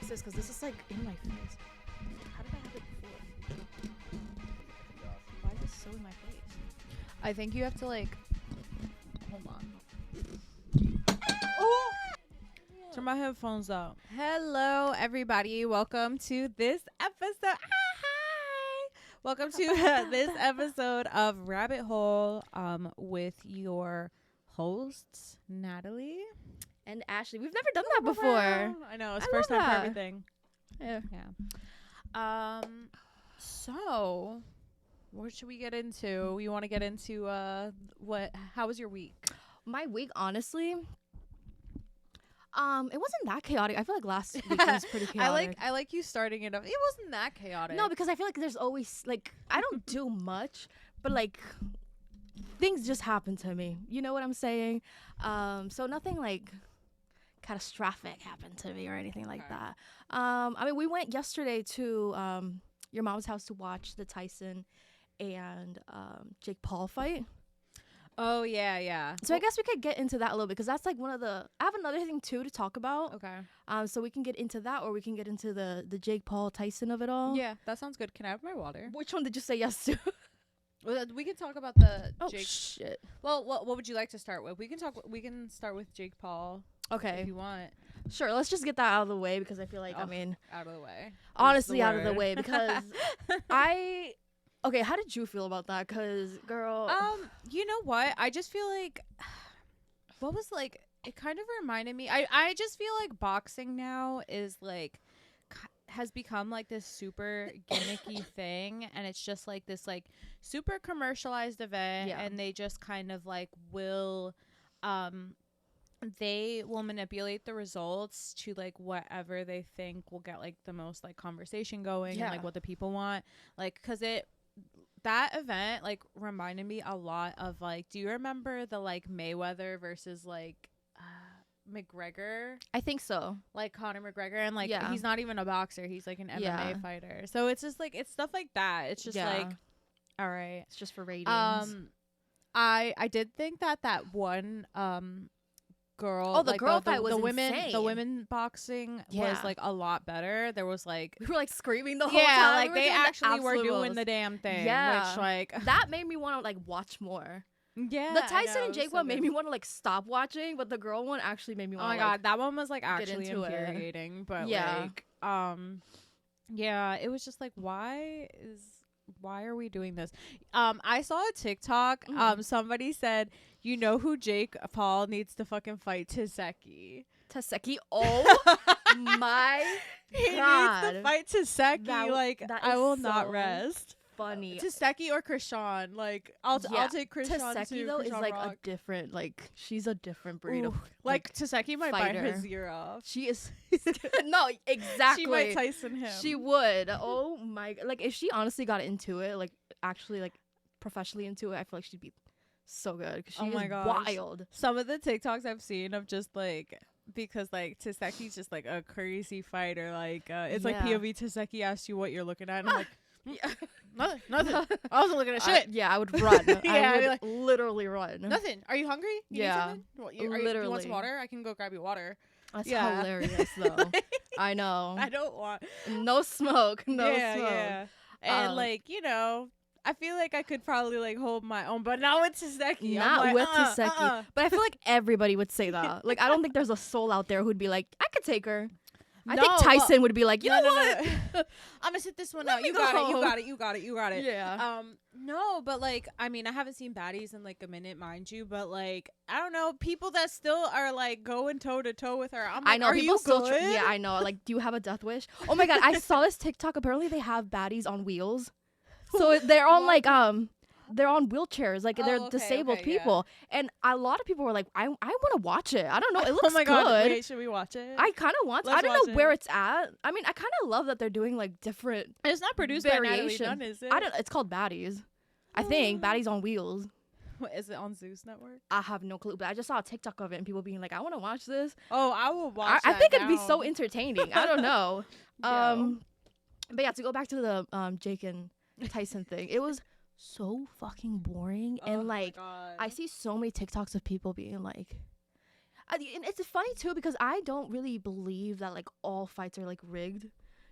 this because this is like in my face. How did I have it before? Why is this so in my face? I think you have to like. Hold on. Oh! Turn my headphones up. Hello, everybody. Welcome to this episode. Hi. Welcome to this episode of Rabbit Hole with your hosts, Natalie And Ashley. We've never done that before. I know. It's first time for that. everything. Yeah. So what should we get into? You want to get into how was your week? My week, honestly, it wasn't that chaotic. I feel like last week was pretty chaotic. I like you starting it up. It wasn't that chaotic. No, because I feel like there's always like I don't do much, but like things just happen to me. You know what I'm saying? So nothing like catastrophic happened to me or anything like that. I mean, we went yesterday to your mom's house to watch the Tyson and Jake Paul fight. Oh, yeah. So I guess we could get into that a little bit because that's like one of the. I have another thing too to talk about. Okay. So we can get into that, or we can get into the Jake Paul Tyson of it all. Yeah, that sounds good. Can I have my water? Which one did you say yes to? Well, we can talk about the Jake. Shit. Well, what would you like to start with? We can start with Jake Paul. Okay. If you want. Sure. Let's just get that out of the way because I feel like I mean, out of the way. Honestly, out of the way because Okay, how did you feel about that? Cause girl, you know what? I just feel like what was like it kind of reminded me. I just feel like boxing now is like has become like this super gimmicky thing, and it's just like this like super commercialized event, and they just kind of like will they will manipulate the results to like whatever they think will get like the most like conversation going and like what the people want, like because that event like reminded me a lot of like, do you remember the like Mayweather versus like McGregor? I think so. Like Conor McGregor, and like he's not even a boxer, he's like an MMA fighter. So it's just like it's stuff like that. It's just like, all right, it's just for ratings. I did think that one girl, the like girl fight was insane. The women boxing was like a lot better. There was like we were like screaming the whole time. Like they actually were doing the damn thing. Which like that made me want to like watch more. Yeah, the Tyson and Jake one made me want to like stop watching, but the girl one actually made me want. Oh my god, that one was like actually infuriating. But like it was just like why are we doing this? I saw a TikTok. Somebody said, you know who Jake Paul needs to fucking fight? Taseki. Oh my he god. Needs to fight Taseki. I will not rest. Funny. Taseki or Krishan. Like I'll take Krishan Taseki too. though Krishan is like Rock. a different she's a different breed of like Taseki might bite his ear off. She is no, exactly. She might Tyson him. She would. Oh my god. Like if she honestly got into it, like actually like professionally into it, I feel like she'd be so good because she is wild. Some of the TikToks I've seen of just like because like Taseki's just like a crazy fighter. Like it's like POV Taseki asks you what you're looking at, and I'm like. Nothing. I wasn't looking at shit. I would run. I would like, literally run. Nothing. Are you hungry? You need something? Literally. You want some water? I can go grab you water. That's hilarious, though. I know. I don't want no smoke. No smoke. Yeah. And like I feel like I could probably like hold my own, but not with Taseki. Not with Taseki. But I feel like everybody would say that. Like I don't think there's a soul out there who'd be like, I could take her. I think Tyson would be like, you know what? I'm gonna sit this one out. You got it. Yeah. No, but like, I mean, I haven't seen baddies in like a minute, mind you, but like, I don't know, people that still are like going toe to toe with her. I'm like, I know, are people you still good? Yeah, I know. Like, do you have a death wish? Oh my god, I saw this TikTok. Apparently, they have baddies on wheels, so they're on like they're on wheelchairs, like they're disabled people, and a lot of people were like, I want to watch it. I don't know, it looks oh my god, good. Wait, should we watch it? I kind of want to. I don't know where it's at. I mean, I kind of love that they're doing like different. It's not produced by Natalie Dunn, is it? I don't. It's called Baddies. I think Baddies on Wheels. What, is it on Zeus Network? I have no clue, but I just saw a TikTok of it and people being like, I want to watch this. Oh, I will watch. I think it'd be so entertaining. I don't know. But yeah, to go back to the Jake and Tyson thing, it was so fucking boring. And like I see so many TikToks of people being like, And it's funny too because I don't really believe that like all fights are like rigged.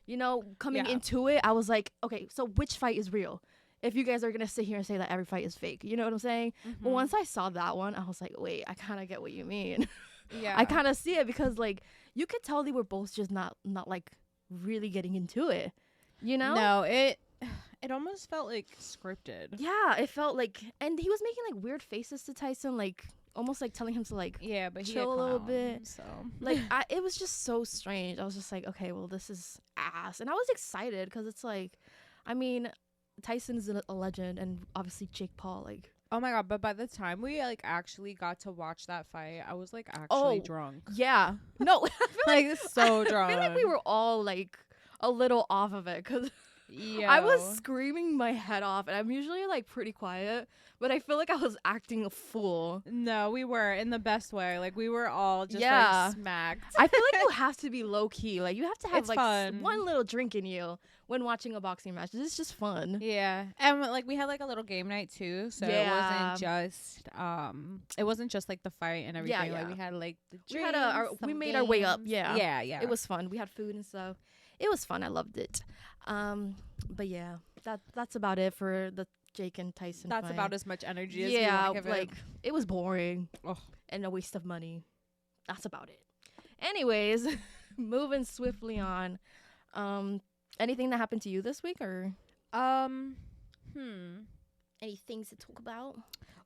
You know, coming Yeah. into it, I was like, okay, so which fight is real? If you guys are gonna sit here and say that every fight is fake, you know what I'm saying? But once I saw that one, I was like, wait, I kind of get what you mean. Yeah. I kind of see it because like you could tell they were both just not like really getting into it. You know? No, it almost felt like scripted. Yeah, it felt like, and he was making like weird faces to Tyson, like almost like telling him to like Yeah, but he chill a little bit. So Like it was just so strange. I was just like, okay, well, this is ass, and I was excited because it's like, I mean, Tyson is a legend, and obviously Jake Paul, like, oh my god! But by the time we like actually got to watch that fight, I was like actually drunk. yeah, no, I feel Like so drunk. I feel like we were all like a little off of it because Yeah, I was screaming my head off, and I'm usually like pretty quiet, but I feel like I was acting a fool. No, we were in the best way. Like we were all just Yeah. like smacked. I feel like you have to be low key. Like you have to have It's like fun. one little drink in you when watching a boxing match. It's just fun. Yeah, and like we had like a little game night too, so Yeah. it wasn't just like the fight and everything. Yeah. Like we had like the We had drinks, we some made our way up. games. Yeah. yeah. It was fun. We had food and stuff. It was fun. I loved it. But yeah, that's about it for the Jake and Tyson That's fight. about as much energy as we yeah, want to give like it was boring Ugh. and a waste of money. That's about it. Anyways, moving swiftly on. Anything that happened to you this week or any things to talk about?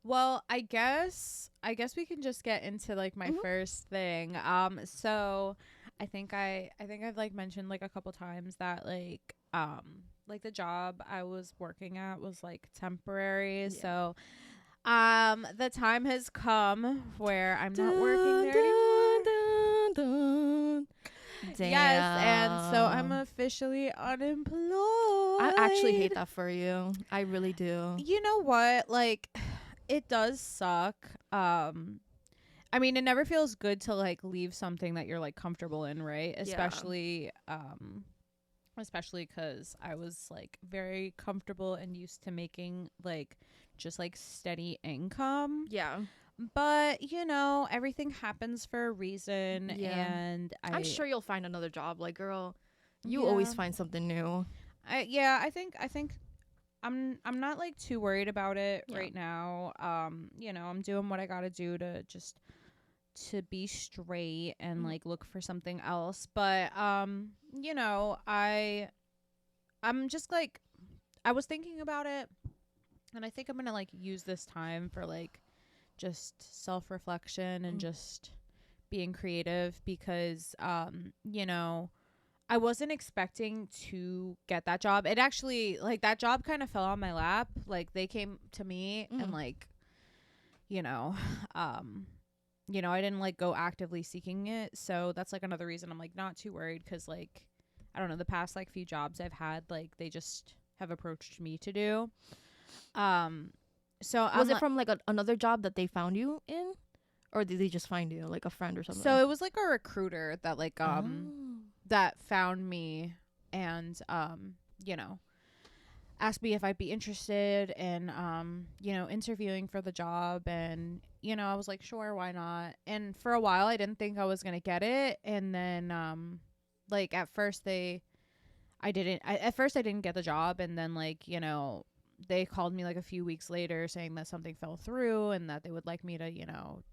Well, I guess we can just get into like my first thing. So I think I've like mentioned like a couple times that like the job I was working at was like temporary. Yeah. So the time has come where I'm not working there anymore. Damn. Yes, and so I'm officially unemployed. I actually hate that for you. I really do. You know what? Like, it does suck. I mean, it never feels good to like leave something that you're like comfortable in, right? Especially because I was like very comfortable and used to making like just like steady income. Yeah. But you know, everything happens for a reason. Yeah. And I'm sure you'll find another job. Like, girl, you always find something new. I think I'm not like too worried about it right now. You know, I'm doing what I gotta do to be straight and like look for something else. But you know, I'm just like, I was thinking about it, and I think I'm gonna like use this time for like just self-reflection and just being creative because you know, I wasn't expecting to get that job. It actually, like, that job kind of fell on my lap. Like, they came to me and like, you know, I didn't like go actively seeking it. So that's like another reason I'm like not too worried, because like, I don't know, the past like few jobs I've had, like they just have approached me to do. So Was it from like another job that they found you in, or did they just find you like a friend or something? So it was like a recruiter that like that found me and you know, asked me if I'd be interested in you know, interviewing for the job. And you know, I was like, sure, why not? And for a while I didn't think I was gonna get it, and then like at first I didn't get the job, and then like, you know, they called me like a few weeks later saying that something fell through and that they would like me to, you know,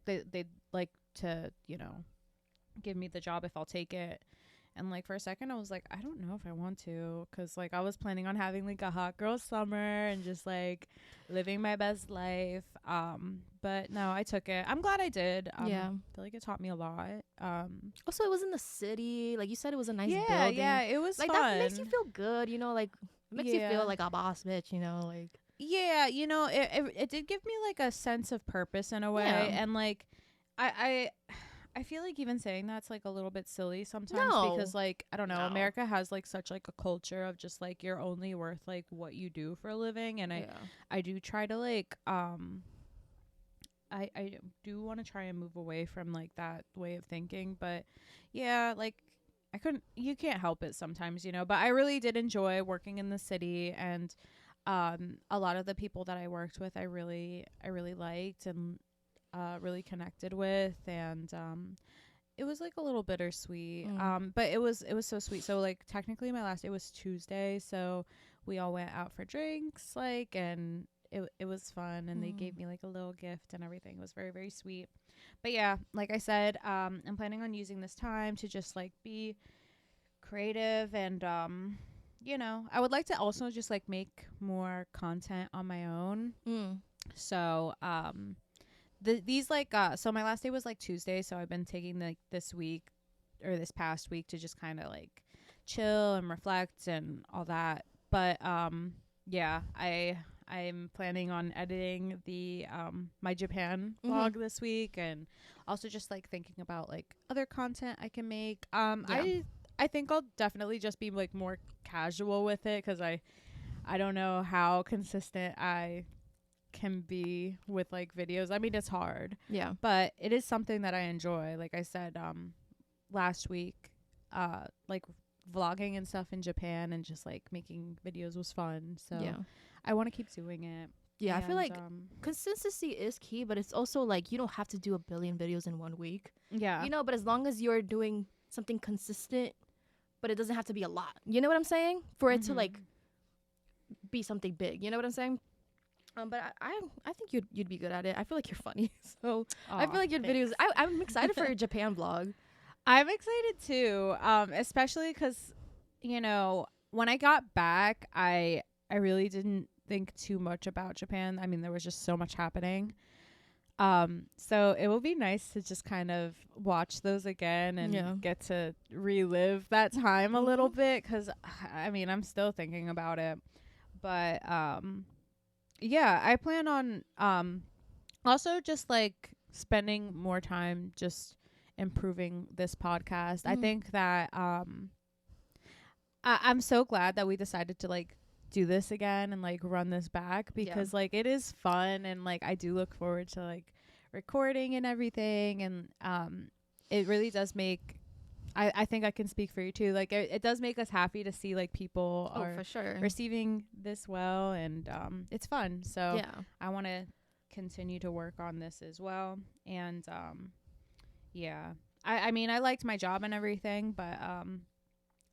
they'd like to, you know, give me the job if I'll take it. And like for a second I was like, I don't know if I want to, because like I was planning on having like a hot girl summer and just like living my best life. But no, I took it. I'm glad I did. I feel like it taught me a lot. Also, it was in the city. Like you said, it was a nice building. Yeah, it was like fun. that makes you feel good, you know, like it makes you feel like a boss bitch, you know, like. Yeah, you know, it did give me like a sense of purpose in a way. And like I feel like even saying that's like a little bit silly sometimes, because like, I don't know, America has like such like a culture of just like you're only worth like what you do for a living. And I do try to like I do want to try and move away from like that way of thinking. But yeah, like you can't help it sometimes, you know. But I really did enjoy working in the city, and a lot of the people that I worked with I really liked. And really connected with, and it was like a little bittersweet. Mm. But it was so sweet. So like technically my last day was Tuesday, so we all went out for drinks, like, and it was fun, and they gave me like a little gift and everything. It was very, very sweet. But yeah, like I said, I'm planning on using this time to just like be creative, and I would like to also just like make more content on my own. Mm. So these like so my last day was like Tuesday, so I've been taking like this week or this past week to just kind of like chill and reflect and all that. But yeah, I'm planning on editing the my Japan vlog this week, and also just like thinking about like other content I can make. I think I'll definitely just be like more casual with it, because I don't know how consistent I can be with like videos. I mean, it's hard, Yeah. but it is something that I enjoy. Like I said last week, like vlogging and stuff in Japan and just like making videos was fun. So Yeah. I want to keep doing it. Yeah, I feel And, like consistency is key, but it's also like you don't have to do a billion videos in 1 week. yeah, You know, but as long as you're doing something consistent, but it doesn't have to be a lot. You know what I'm saying? For it to like be something big. You know what I'm saying? But I think you'd be good at it. I feel like you're funny, so I feel like your videos. I'm excited for your Japan vlog. I'm excited too, especially because when I got back, I really didn't think too much about Japan. I mean, there was just so much happening. So it will be nice to just kind of watch those again and get to relive that time a little bit, because I mean, I'm still thinking about it. But yeah, I plan on also just like spending more time just improving this podcast. I think that I'm so glad that we decided to like do this again and like run this back, because like it is fun, and like I do look forward to like recording and everything, and it really does make I think I can speak for you too, like it does make us happy to see like people are for sure receiving this well, and it's fun. So yeah. I want to continue to work on this as well. And yeah, I mean, I liked my job and everything, but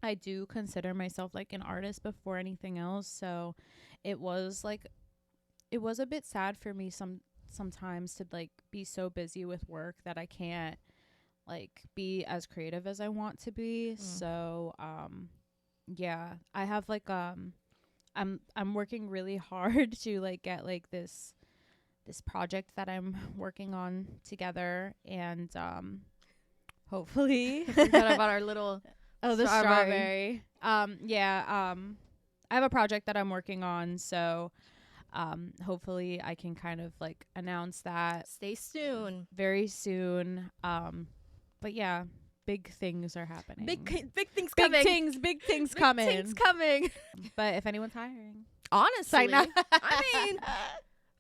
I do consider myself like an artist before anything else. So it was a bit sad for me sometimes to like be so busy with work that I can't like be as creative as I want to be. So yeah, I have like I'm working really hard to like get like this project that I'm working on together, and hopefully Forgot about our little the strawberry. I have a project that I'm working on, so hopefully I can kind of like announce that stay soon. very soon. But yeah, big things are happening. Big things big coming. things Big coming. things coming. But if anyone's hiring, Honestly, sign up. I mean,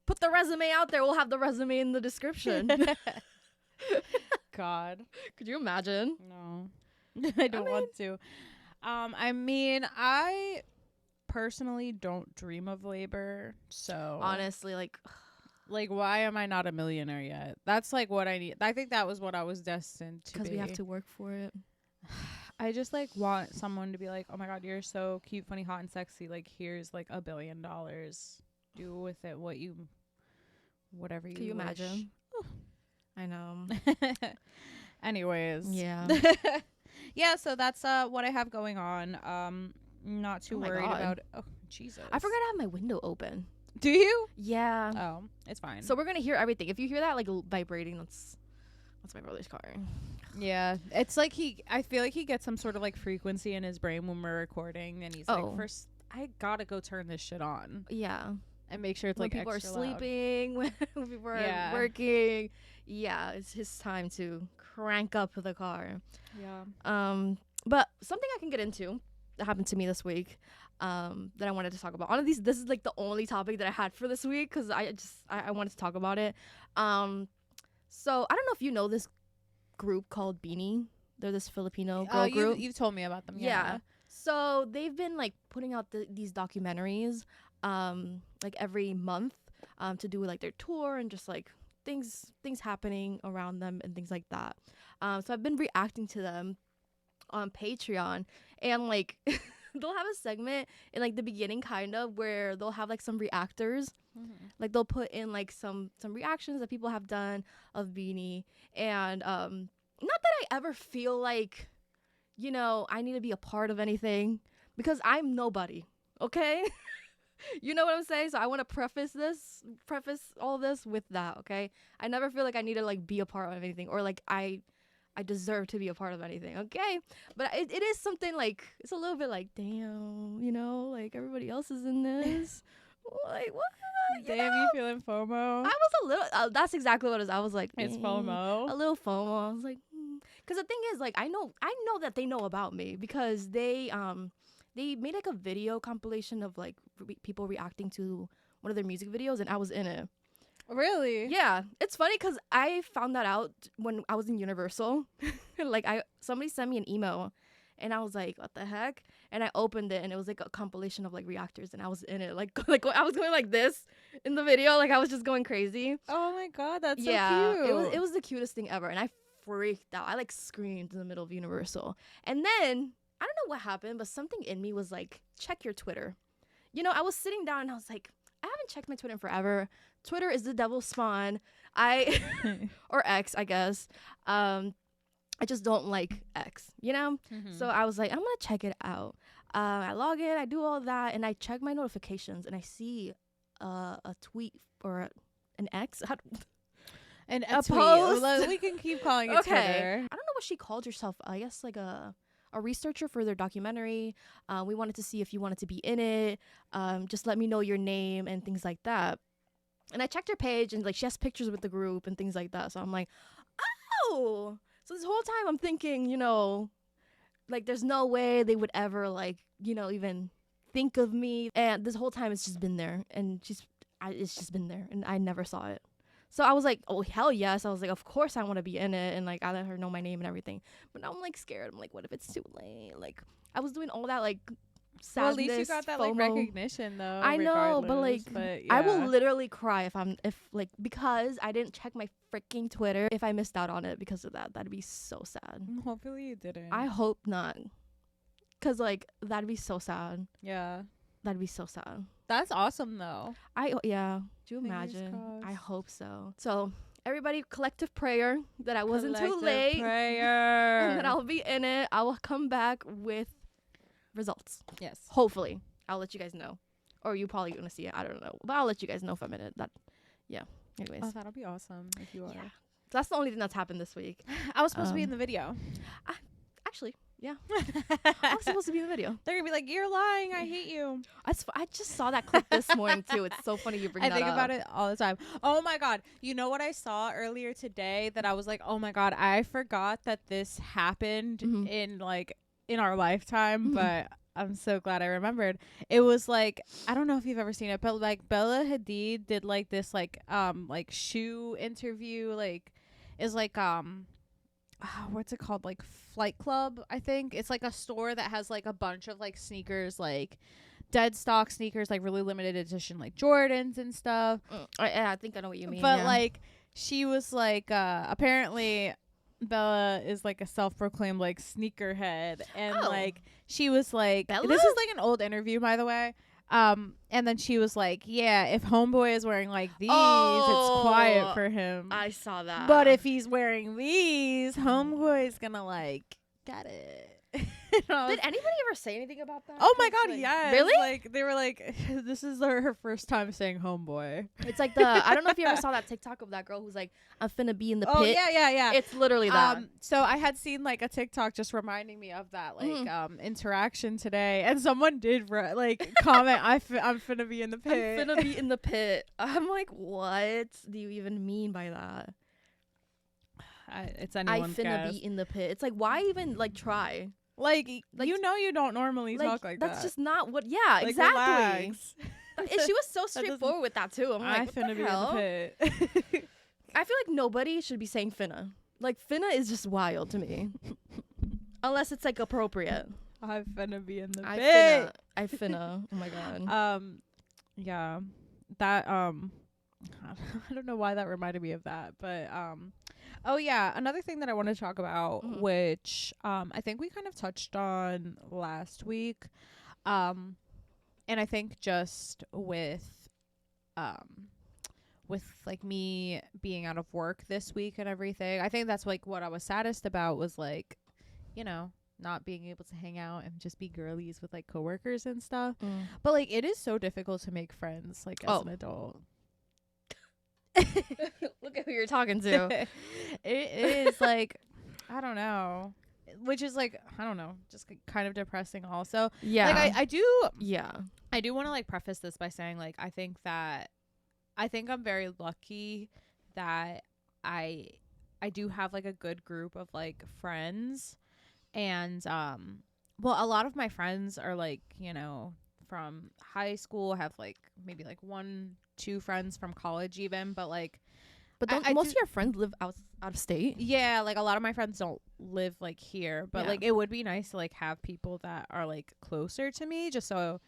put the resume out there. We'll have the resume in the description. God, Could you imagine? no, I don't want to. I mean, I personally don't dream of labor, so Honestly, like why am I not a millionaire yet? That's like what I need. I think that was what I was destined to be. because we have to work for it. I just like want someone to be like, oh my God, you're so cute, funny, hot, and sexy. Like, here's like $1 billion. Do with it whatever you Can you wish. imagine? I know. Anyways. Yeah. Yeah, so that's what I have going on. Not too worried about it. Oh, Jesus. I forgot to have my window open. Do you? Yeah. Oh, it's fine. So we're gonna hear everything. If you hear that like vibrating, that's my brother's car. yeah, it's like I feel like he gets some sort of like frequency in his brain when we're recording, and he's like, first I gotta go turn this shit on. Yeah. And make sure it's when like people are extra loud. sleeping, when people are working. Yeah, it's his time to crank up the car. Yeah. But something I can get into that happened to me this week, that I wanted to talk about. Honestly, this is like the only topic that I had for this week, because I wanted to talk about it. So I don't know if you know this group called Beanie. They're this Filipino girl group. You've told me about them. Yeah. So they've been like putting out these documentaries like every month to do like their tour and just like things happening around them and things like that. So I've been reacting to them on Patreon, and like they'll have a segment in like the beginning kind of where they'll have like some reactors. Like they'll put in like some reactions that people have done of Beanie, and not that I ever feel like, you know, I need to be a part of anything because I'm nobody, okay? You know what I'm saying? So I want to preface all this with that, okay? I never feel like I need to like be a part of anything, or like I deserve to be a part of anything, okay? But it is something like, it's a little bit like, damn, you know, like everybody else is in this. Like, what? Damn, you feeling FOMO? I was a little, that's exactly what it is. I was like, It's FOMO. A little FOMO. I was like, because the thing is, like, I know that they know about me because they made like a video compilation of like people reacting to one of their music videos, and I was in it. Really? Yeah, it's funny because I found that out when I was in Universal. Like, somebody sent me an email, and I was like, what the heck? And I opened it, and it was like a compilation of like reactors, and I was in it. Like I was going like this in the video, like I was just going crazy. Oh my god, that's so cute. cute. It was the cutest thing ever, and I freaked out. I like screamed in the middle of Universal, and then I don't know what happened, but something in me was like, check your Twitter. You know, I was sitting down and I was like, I haven't checked my Twitter in forever. Twitter is the devil's spawn. Or X, I guess. I just don't like X, you know? So I was like, I'm going to check it out. I log in, I do all that, and I check my notifications, and I see a tweet or an X. A post. Well, we can keep calling it Twitter. I don't know what she called herself. I guess like a researcher for their documentary. We wanted to see if you wanted to be in it. Just let me know your name and things like that. And I checked her page, and like she has pictures with the group and things like that. So I'm like, oh. So this whole time I'm thinking, you know, like there's no way they would ever like, you know, even think of me. And this whole time it's just been there, and it's just been there, and I never saw it. So I was like, oh, hell yes. I was like, of course I want to be in it. And like, I let her know my name and everything. But now I'm like scared. I'm like, what if it's too late? Like, I was doing all that like sadness, well, at least you got that like FOMO. recognition though. I know, but like, yeah. I will literally cry because I didn't check my freaking Twitter if I missed out on it because of that. That'd be so sad. Hopefully you didn't. I hope not. Cause like, that'd be so sad. Yeah. That'd be so sad. That's awesome though. Yeah. Do you imagine? I hope so. So everybody, collective prayer that I wasn't too late. Prayer. And that I'll be in it. I will come back with results. Yes. Hopefully. I'll let you guys know. Or you probably gonna see it. I don't know. But I'll let you guys know if I'm in it. Anyways. Oh, that'll be awesome if you are. Yeah. So that's the only thing that's happened this week. I was supposed to be in the video. Actually, yeah. I was supposed to be in the video. They're gonna be like, you're lying, I hate you. I just saw that clip this morning too. It's so funny you bring that up. I think about it all the time. Oh my god. You know what I saw earlier today that I was like, oh my god, I forgot that this happened in our lifetime, but I'm so glad I remembered. It was like, I don't know if you've ever seen it, but like Bella Hadid did like this like shoe interview, like is like what's it called, like Flight Club, I think. It's like a store that has like a bunch of like sneakers, like dead stock sneakers, like really limited edition, like Jordans and stuff. I think I know what you mean. But like she was like apparently Bella is like a self-proclaimed like sneakerhead, and like she was like, Bella? This is like an old interview, by the way. And then she was like, yeah, if homeboy is wearing like these, it's quiet for him. I saw that. But if he's wearing these, homeboy's gonna like get it. Did anybody ever say anything about that? Oh my god, like, yes. Really? Like they were like, this is her first time saying homeboy. It's like I don't know if you ever saw that TikTok of that girl who's like, I'm finna be in the pit. Oh yeah. It's literally that. So I had seen like a TikTok just reminding me of that like interaction today, and someone did like comment, I'm finna be in the pit. I'm finna be in the pit. I'm like, what do you even mean by that? It's anyone's guess. I finna be in the pit. It's like, why even like try? Like you know, you don't normally talk like that. That's just not what. Yeah, like, exactly. And she was so straightforward with that too. I'm like, I finna be in the pit. I feel like nobody should be saying finna. Like finna is just wild to me, unless it's like appropriate. I finna be in the pit. I finna. Oh my god. Yeah. That I don't know why that reminded me of that, but oh yeah, another thing that I want to talk about, which I think we kind of touched on last week, and I think just with like me being out of work this week and everything, I think that's like what I was saddest about was like, you know, not being able to hang out and just be girlies with like coworkers and stuff. But like it is so difficult to make friends like as an adult. Look at who you're talking to. It is like, I don't know, which is like, I don't know, just kind of depressing also. Yeah. Like I do want to like preface this by saying like I think I'm very lucky that I do have like a good group of like friends, and well, a lot of my friends are like, you know, from high school, have like maybe like 1-2 friends from college even, but like, but don't most of your friends live out of state? Yeah, like a lot of my friends don't live like here, but like it would be nice to like have people that are like closer to me, just so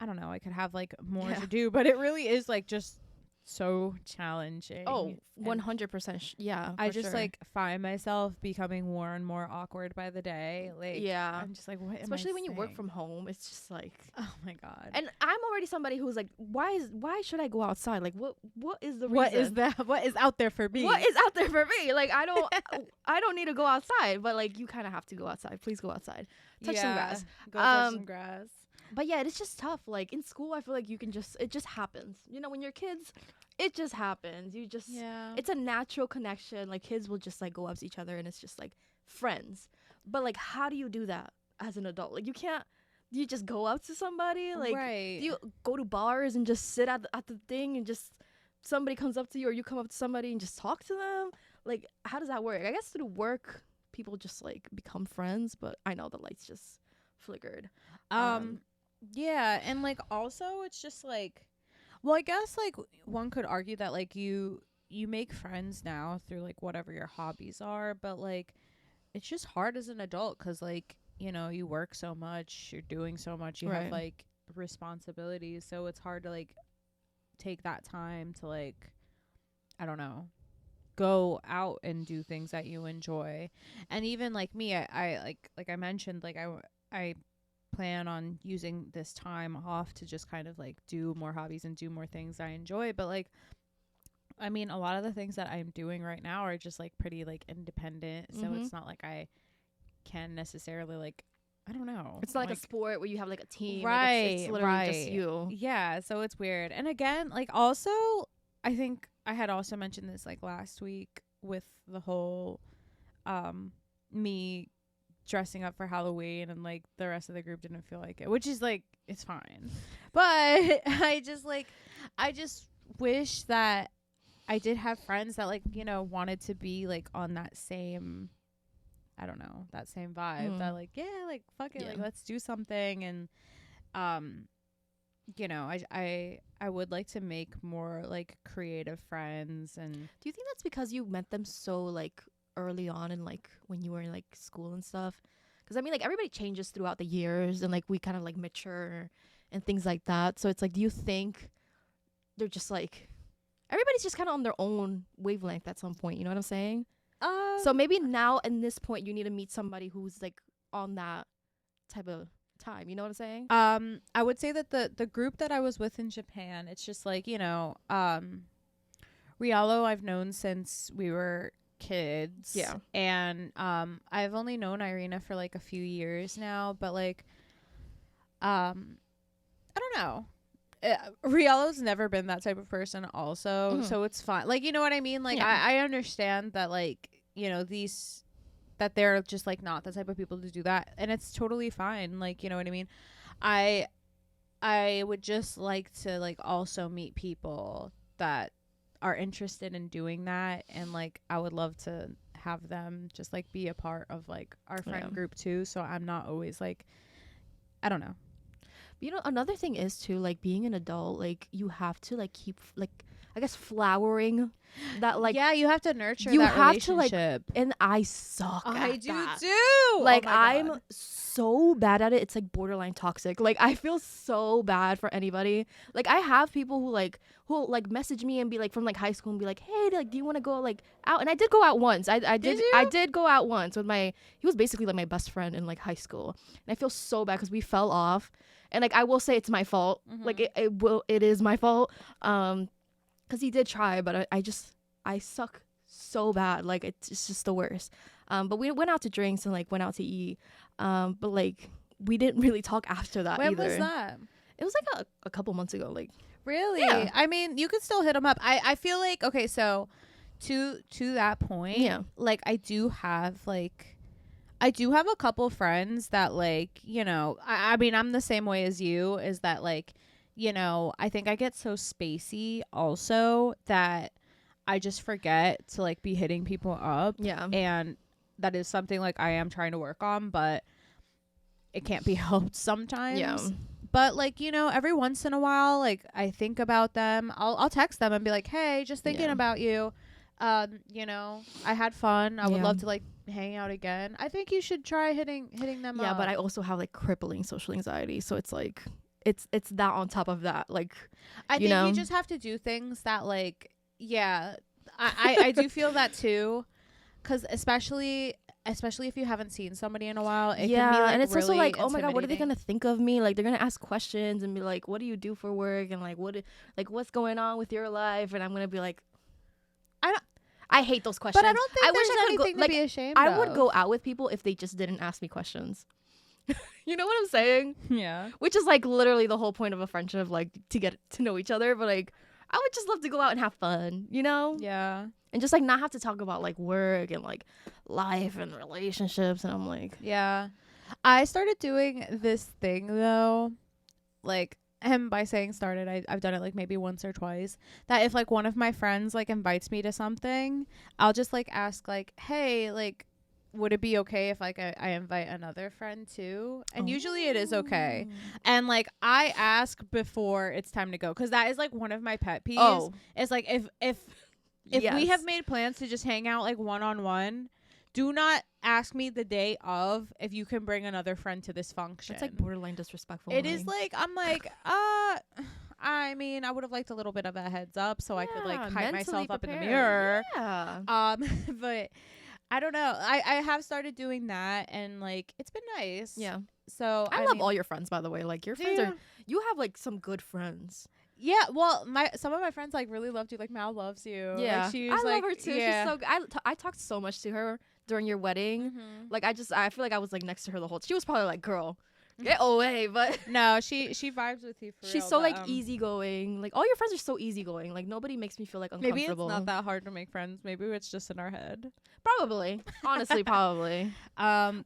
I don't know, I could have like more to do. But it really is like just so challenging. 100%. Yeah, I just like find myself becoming more and more awkward by the day. Like, I'm just like, what? Especially when you work from home, it's just like, oh my god. And I'm already somebody who's like, why should I go outside? Like, what is the reason? What is that? What is out there for me? What is out there for me? Like, I don't need to go outside, but like, you kind of have to go outside. Please go outside, touch some grass. Go touch some grass. But yeah, it's just tough. Like in school, I feel like it just happens. You know, when you're kids, it just happens. It's a natural connection. Like kids will just like go up to each other and it's just like friends. But like, how do you do that as an adult? Like you just go up to somebody? Like, do you go to bars and just sit at the thing and just somebody comes up to you, or you come up to somebody and just talk to them? Like, how does that work? I guess through work, people just like become friends, but I know the lights just flickered. Yeah, and like also it's just like, well, I guess like one could argue that like you make friends now through like whatever your hobbies are, but like it's just hard as an adult because like, you know, you work so much, you're doing so much, you have like responsibilities, so it's hard to like take that time to like, I don't know, go out and do things that you enjoy. And even like me, I like I mentioned, like I plan on using this time off to just kind of like do more hobbies and do more things I enjoy. But like, I mean, a lot of the things that I'm doing right now are just like pretty like independent, so it's not like I can necessarily like, I don't know, it's not like a sport where you have like a team, right? Like it's literally just you. Yeah, so it's weird. And again, like also I think I had also mentioned this like last week with the whole me dressing up for Halloween, and like the rest of the group didn't feel like it, which is like, it's fine. But I just wish that I did have friends that like, you know, wanted to be like on that same, I don't know, that same vibe, that like, yeah, like fuck it, like let's do something. And you know, I would like to make more like creative friends. And do you think that's because you met them so like early on in like when you were in like school and stuff? Because I mean, like everybody changes throughout the years and like we kind of like mature and things like that. So it's like, do you think they're just like, everybody's just kind of on their own wavelength at some point, you know what I'm saying? So maybe now in this point you need to meet somebody who's like on that type of time, you know what I'm saying? I would say that the group that I was with in Japan, it's just like, you know, Rialo I've known since we were kids, and I've only known Irina for like a few years now, but like I don't know, Rialo's never been that type of person also, so it's fine, like, you know what I mean, like I understand that, like, you know, that they're just like not the type of people to do that, and it's totally fine, like, you know what I mean. I would just like to like also meet people that are interested in doing that, and like I would love to have them just like be a part of like our friend group too, so I'm not always like, I don't know. You know, another thing is too, like being an adult, like you have to like keep like, I guess, flowering that, like, yeah, you have to nurture you that have to like, relationship. and I suck I at do that too, like, oh my I'm God. so bad at it. It's like borderline toxic. Like I feel so bad for anybody. Like I have people who message me and be like from like high school and be like, hey, like, do you want to go like out? And I did go out once. I did go out once with he was basically like my best friend in like high school. And I feel so bad because we fell off. And like I will say it's my fault. Like it is my fault. Because he did try, but I suck so bad. Like it's just the worst. But we went out to drinks and like went out to eat. But like we didn't really talk after that either. When was that? It was like a couple months ago. Like really? Yeah. I mean, you could still hit him up. I feel like, okay, so to that point, yeah, like I do have a couple friends that like, you know, I mean, I'm the same way as you, is that like, you know, I think I get so spacey also that I just forget to like be hitting people up. Yeah. And that is something like I am trying to work on, but it can't be helped sometimes. Yeah. But like, you know, every once in a while, like I think about them. I'll text them and be like, hey, just thinking about you. You know, I had fun. I would love to like hang out again. I think you should try hitting them up. Yeah, but I also have like crippling social anxiety, so it's like it's that on top of that. Like I think you just have to do things that like, yeah, I do feel that too, because especially if you haven't seen somebody in a while, it can be like, and it's really also like, oh my god, what are they intimidating. gonna think of me? Like they're gonna ask questions and be like, what do you do for work? And like what's going on with your life? And I'm gonna be like, I hate those questions. But I don't think wish there's I could anything go, to be ashamed I of. would go out with people if they just didn't ask me questions. You know what I'm saying? Yeah. Which is like literally the whole point of a friendship, like to get to know each other. But like I would just love to go out and have fun, you know? Yeah. And just like not have to talk about like work and like life and relationships. And I'm like, Yeah. I started doing this thing though, like, and by saying started, I've done it like maybe once or twice, that if like one of my friends like invites me to something, I'll just like ask like, hey, like, would it be okay if like I invite another friend too? And usually it is okay. And like I ask before it's time to go, because that is like one of my pet peeves. oh, It's like if we have made plans to just hang out like one-on-one, do not ask me the day of if you can bring another friend to this function. it's like borderline disrespectful. It is like, I'm like, I mean, I would have liked a little bit of a heads up so I could like hype myself up in the mirror. Yeah. But I don't know. I have started doing that, and like it's been nice. Yeah. So I love all your friends, by the way. Like your friends you have like some good friends. Yeah, well, some of my friends like really loved you. Like Mal loves you. Yeah, like, she I was, love her too. Yeah. She's so good. I talked so much to her during your wedding. Mm-hmm. Like I feel like I was like next to her the whole. She was probably like, girl, get away. But No, she vibes with you for she's real, so but, like easygoing. Like all your friends are so easygoing. Like nobody makes me feel like maybe it's uncomfortable. not that hard to make friends. Maybe it's just in our head. Probably, honestly, probably.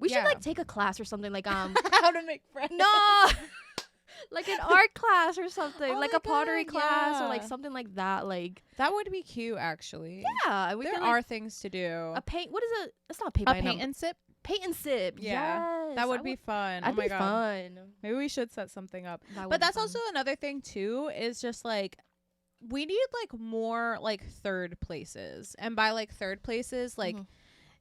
We should like take a class or something. Like how to make friends. no. Like an art class or something, Oh like my a pottery God, class or yeah. like something like that. Like That would be cute, actually. yeah, we There can, are like, things to do. a paint. What is it? It's not paint. A by paint number. and sip. Paint and sip. Yeah, Yes, that would be fun. That'd oh my be God. fun. Maybe we should set something up. That would But be that's fun. also another thing too, is just like we need like more like third places. And by like third places, like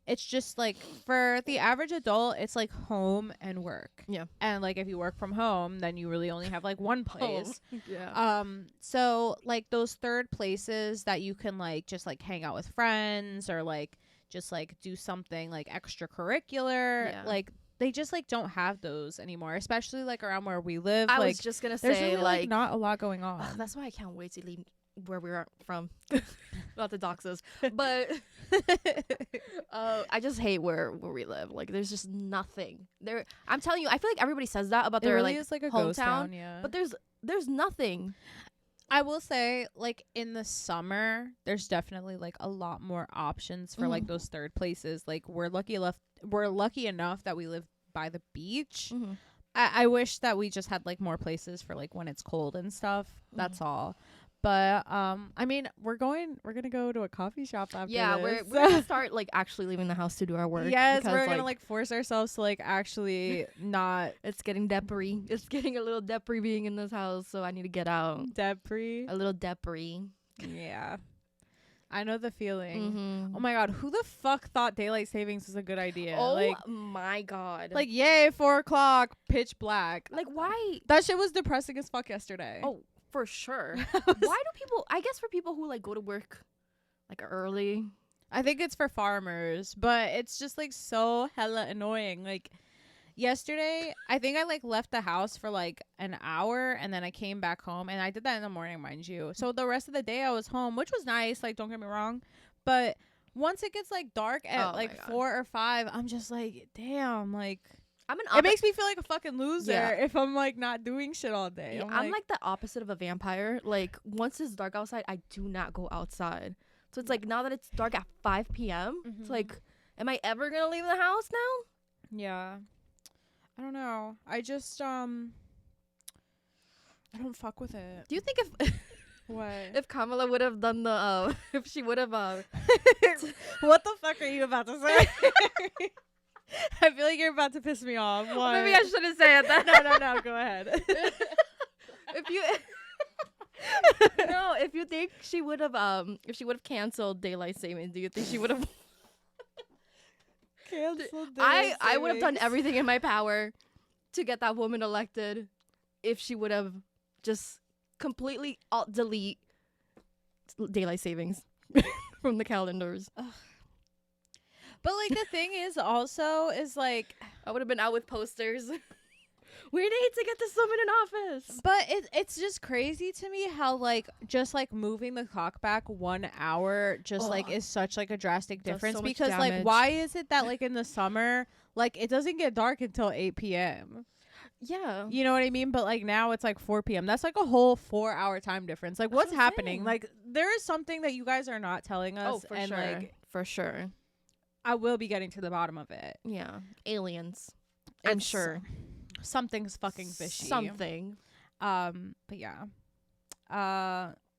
it's just like for the average adult, it's like home and work. Yeah. And like if you work from home, then you really only have like one place. Yeah. So like those third places that you can like just like hang out with friends or like just like do something like extracurricular, Yeah. like they just like don't have those anymore, especially like around where we live. I like was just gonna there's say really, like not a lot going on. that's why I can't wait to leave where we're from. Not the doxes, but I just hate where we live. Like there's just nothing there. I'm telling you, I feel like everybody says that about It their really like is like a ghost hometown, town, yeah. but there's nothing. I will say, like, in the summer, there's definitely like a lot more options for like those third places. Like we're lucky enough that we live by the beach. I wish that we just had like more places for like when it's cold and stuff. That's all. But I mean, we're gonna go to a coffee shop after We're this. gonna start like actually leaving the house to do our work. Yes, because, we're gonna like force ourselves to like actually not it's getting debris. It's getting a little debris being in this house, so I need to get out. debris. A little debris. Yeah. I know the feeling. Mm-hmm. Oh my god, who the fuck thought daylight savings was a good idea? Oh my god. Like yay, 4:00, pitch black. Like why? That shit was depressing as fuck yesterday. Oh, for sure. Why do people? I guess for people who like go to work like early. I think it's for farmers, but it's just like so hella annoying. Like yesterday, I think I like left the house for like an hour and then I came back home, and I did that in the morning, mind you. So the rest of the day I was home, which was nice, like don't get me wrong, but once it gets like dark at like 4 or 5, I'm just like, damn, like it makes me feel like a fucking loser if I'm like not doing shit all day. Yeah, I'm like the opposite of a vampire. Like once it's dark outside, I do not go outside. So it's like now that it's dark at 5 p.m., it's like, am I ever gonna leave the house now? Yeah. I don't know. I just I don't fuck with it. Do you think if what if Kamala would have done the if she would have what the fuck are you about to say? I feel like you're about to piss me off. What? Maybe I shouldn't say it. No, go ahead. If you no, if you think she would have if she would have canceled daylight savings, do you think she would have canceled I would have done everything in my power to get that woman elected if she would have just completely delete daylight savings from the calendars. Ugh. But like the thing is also is like I would have been out with posters. We need to get this woman in office. But it's just crazy to me how like just like moving the clock back 1 hour just like is such like a drastic difference, so much because damage. like why is it that like in the summer like it doesn't get dark until 8 p.m. Yeah. You know what I mean? But like now it's like 4 p.m. That's like a whole 4-hour time difference. Like what's happening? Like there is something that you guys are not telling us. Oh, for and sure. Like for sure. I will be getting to the bottom of it. Yeah. Aliens. I'm sure. Something's fucking fishy. Something. But yeah.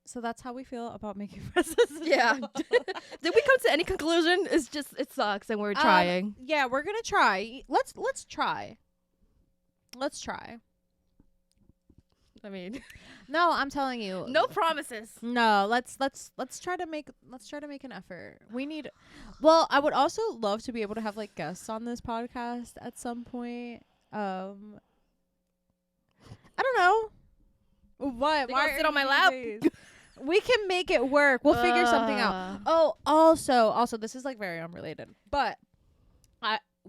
So that's how we feel about making presses. Yeah. Did we come to any conclusion? It's just it sucks and we're trying. Yeah, we're gonna try. Let's try. Let's try. I mean, no, I'm telling you. no promises. No, let's try to make an effort. We need. Well, I would also love to be able to have like guests on this podcast at some point. I don't know. What? Why sit on my lap? We can make it work. We'll figure something out. Oh, also, this is like very unrelated, but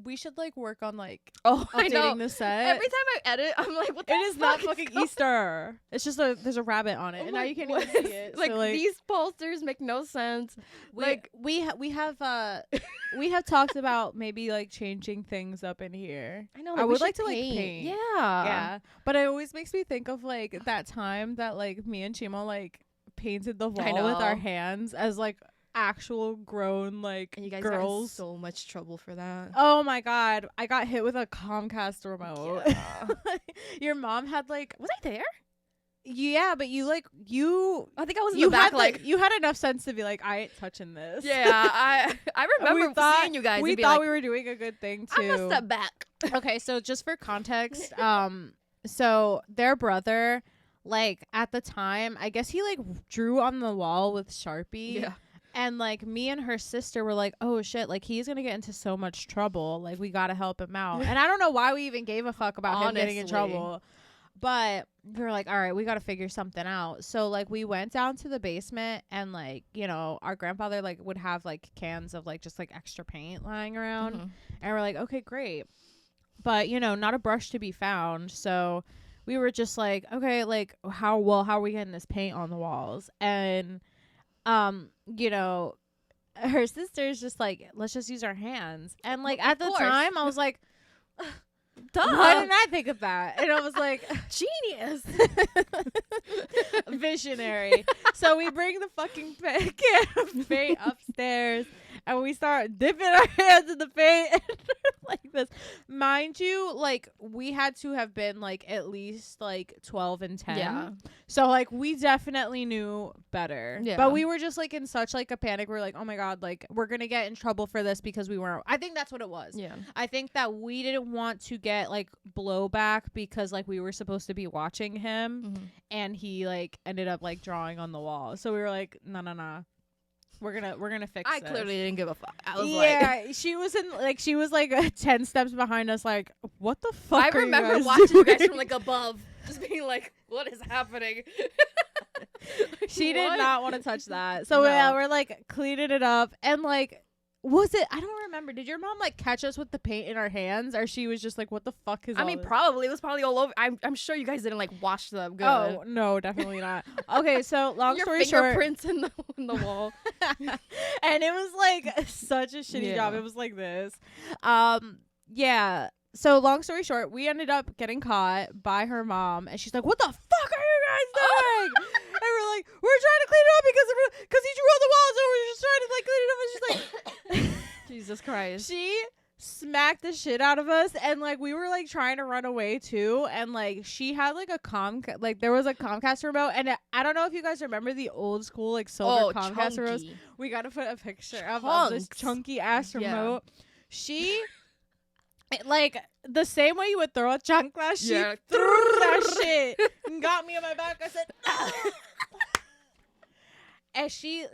we should like work on like updating the set. Every time I edit, I'm like, what the fuck? It is not fucking Easter. It's just there's a rabbit on it, and now you can't even see it. Like, so, like these posters make no sense. We have talked about maybe like changing things up in here. I know. I would like to like paint. Yeah. But it always makes me think of like that time that like me and Chimo like painted the wall with our hands as like actual grown like and you guys girls. got in so much trouble for that. Oh my god, I got hit with a Comcast remote. Yeah. Your mom had like, was I there? Yeah, but you I think I was in the back. Like you had enough sense to be like, I ain't touching this. Yeah, I remember seeing you guys. We thought we were doing a good thing too. I must step back. Okay, so just for context, so their brother, like at the time, I guess he like drew on the wall with Sharpie. Yeah. And like me and her sister were like, oh shit, like he's gonna get into so much trouble. Like we gotta help him out. And I don't know why we even gave a fuck about him getting in trouble. But we were like, all right, we gotta figure something out. So like we went down to the basement, and like, you know, our grandfather like would have like cans of like just like extra paint lying around. Mm-hmm. And we're like, okay, great. But you know, not a brush to be found. So we were just like, okay, like how are we getting this paint on the walls? And you know, her sister's just like, let's just use our hands. And like at the time I was like, duh, why didn't I think of that? And I was like, genius. Visionary. So we bring the fucking can of paint upstairs, and we start dipping our hands in the paint like this. Mind you, like we had to have been like at least like 12 and 10. Yeah. So like we definitely knew better. Yeah. But we were just like in such like a panic. We're like, oh my god, like we're gonna get in trouble for this because we weren't. I think that's what it was. Yeah. I think that we didn't want to get like blowback because like we were supposed to be watching him, Mm-hmm. and he like ended up like drawing on the wall. So we were like, no. We're gonna fix I this. clearly didn't give a fuck. I was she was like 10 steps behind us, like, what the fuck? I are remember you guys watching you guys doing? from like above, just being like, "What is happening?" She did What? not want to touch that. So No. yeah, we're like cleaning it up, and like, was it? I don't remember. Did your mom like catch us with the paint in our hands, or she was just like, "What the fuck is?" I all mean, this? probably it was probably all over. I'm sure you guys didn't like wash them good. Oh no, definitely not. Okay, so long Your story short, fingerprints in the wall. and it was like such a shitty job. Yeah. It was like this. Yeah. So long story short, we ended up getting caught by her mom, and she's like, "What the fuck are you guys doing?" And we're like, "We're trying to clean it up because he drew on the wall, so we're just trying to like clean it up." And she's like, Jesus Christ. she smacked the shit out of us, and like we were like trying to run away too, and like she had like there was a Comcast remote, and I don't know if you guys remember the old school like silver Comcast remotes. chunky. We gotta put a picture of this Chunks. chunky ass Yeah. remote. She like the same way you would throw a chancla, she Yeah. threw that shit and got me on my back. I said no. And she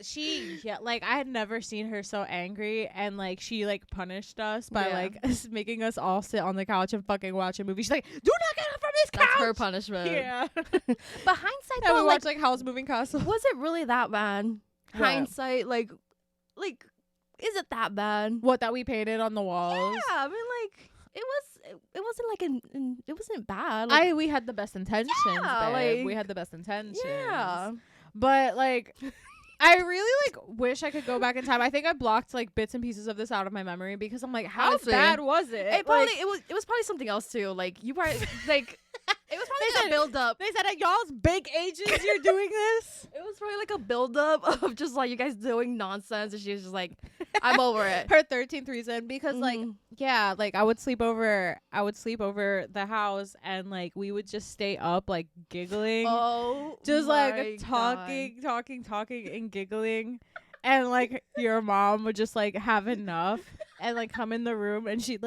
yeah, like I had never seen her so angry, and like she like punished us by like making us all sit on the couch and fucking watch a movie. She's like, "Do not get up from this couch." That's her punishment. Yeah. But hindsight, And we though, watched like Howl's Moving Castle. was it really that bad? What? Hindsight, like, is it that bad? What, that we painted on the walls? Yeah, I mean, like, it wasn't like it wasn't bad. Like, We had the best intentions, Yeah, babe. like- We had the best intentions. yeah. But like I really like wish I could go back in time. I think I blocked like bits and pieces of this out of my memory because I'm like, how Honestly, bad was it? It probably Like, it was probably something else too. Like you probably like it was They probably said- a build up. they said at y'all's big ages you're doing this. It was probably like a build up of just like you guys doing nonsense, and she was just like, I'm over it. Her 13th reason, because like Mhm. yeah, like I would sleep over the house, and like we would just stay up like giggling. Oh, Just my like God. talking and giggling, and like your mom would just like have enough and like come in the room, and she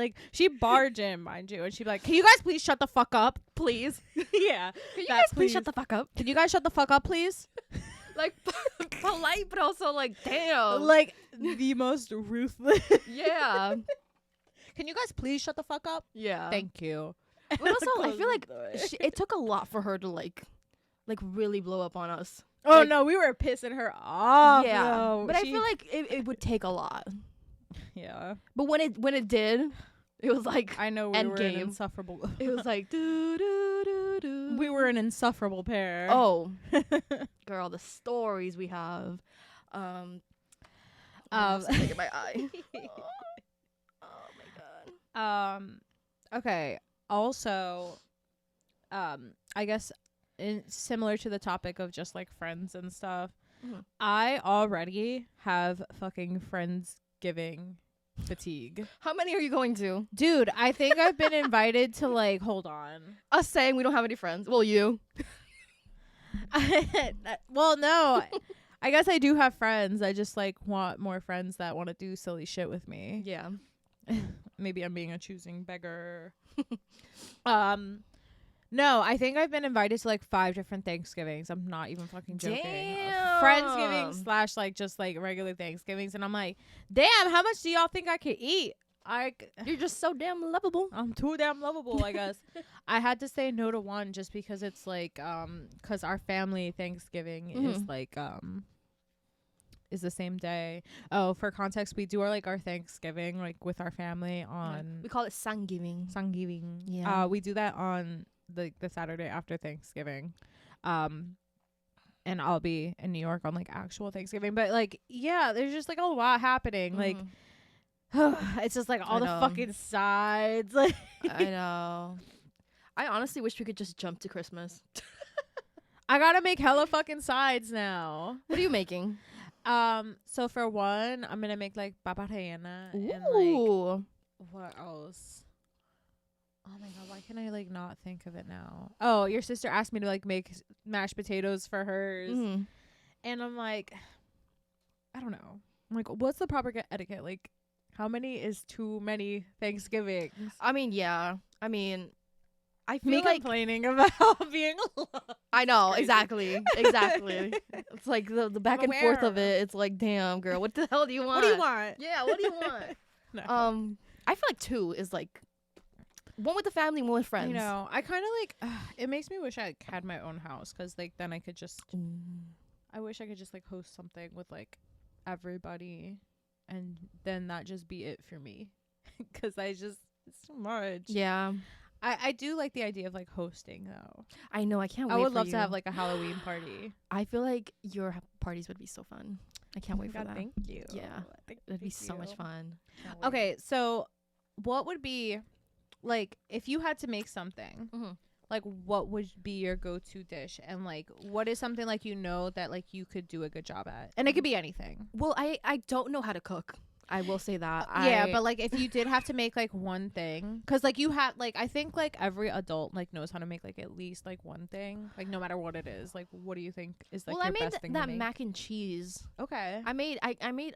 barge in, mind you, and she'd be like, "Can you guys please shut the fuck up, please. yeah, Can you that guys please please. shut the fuck up? Can you guys shut the fuck up, please?" Like polite, but also like, damn. Like the most ruthless. Yeah, Can you guys please shut the fuck up? yeah. Thank you. But also, I Close feel the like door. it took a lot for her to like really blow up on us. Oh like- no, we were pissing her off. Yeah, though. but I feel like it would take a lot. yeah, But when it did, it was like I know we were an Endgame. insufferable. it was like do do do do. We were an insufferable pair. Oh, girl, the stories we have. Something in my eye. Oh my god. Okay. Also, I guess similar to the topic of just like friends and stuff, Mhm. I already have fucking Friendsgiving fatigue. How many are you going to? Dude, I think I've been invited to like, hold on. Us saying we don't have any friends. Well, you. Well, no. I guess I do have friends. I just like want more friends that want to do silly shit with me. Yeah. Maybe I'm being a choosing beggar. No, I think I've been invited to like 5 different Thanksgivings. I'm not even fucking joking. Damn. Friendsgiving / like just like regular Thanksgivings, and I'm like, damn, how much do y'all think I could eat? You're just so damn lovable. I'm too damn lovable, I guess. I had to say no to one just because it's like because our family Thanksgiving is like is the same day. Oh, for context, we do our Thanksgiving like with our family on We call it Thanksgiving. Thanksgiving. Yeah. We do that on the Saturday after Thanksgiving. And I'll be in New York on like actual Thanksgiving. But like, yeah, there's just like a lot happening. Like it's just like all I the know. fucking sides. Like I know. I honestly wish we could just jump to Christmas. I gotta make hella fucking sides now. What are you making? So for one, I'm gonna make like paparena and like Ooh. what else? Oh my god, why can I like not think of it now? Oh, your sister asked me to like make mashed potatoes for hers, Mhm. and I'm like, I don't know. I'm like, what's the proper etiquette? Like, how many is too many Thanksgivings? I mean, yeah. I mean, I feel Me like complaining about being alone. I know crazy. exactly. It's like the back and forth of it. It's like, damn, girl, what the hell do you want? What do you want? Yeah, what do you want? No. I feel like 2 is like one with the family, one with friends. You know, I kind of like. It makes me wish I had my own house, because like then I could just. I wish I could just like host something with like everybody, and then that just be it for me, because it's too much. Yeah, I do like the idea of like hosting though. I know. I can't wait. I would for love you. to have like a Halloween party. I feel like your parties would be so fun. I can't wait for that. Thank you. Yeah, it'd be so much fun. Can't wait. Okay, so what would be like if you had to make something? Mhm. Like, what would be your go-to dish, and like, what is something like that like you could do a good job at, and it could be anything. Well, I don't know how to cook. I will say that. Yeah, but like if you did have to make like one thing, because like you have like I think like every adult like knows how to make like at least like one thing, like no matter what it is. Like, what do you think is like well, your I made best thing to that make? mac and cheese. Okay, I made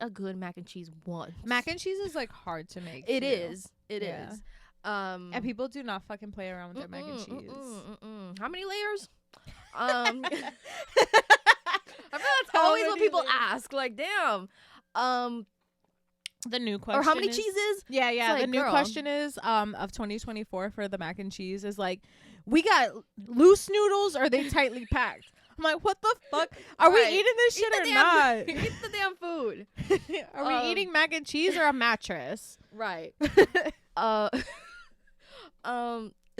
a good mac and cheese once. mac and cheese is like hard to make. It too. is. It Yeah. is. And people do not fucking play around with their mac and cheese. How many layers? I feel that's How always what many people layers? ask. Like, damn. The new question Or how many is, cheeses? Yeah, yeah. It's The like, new girl. question is of 2024 for the mac and cheese is like, we got loose noodles or are they tightly packed? I'm like, what the fuck? Are Right. we eating this shit or Eat not? the damn food. Are we eating mac and cheese or a mattress? Right.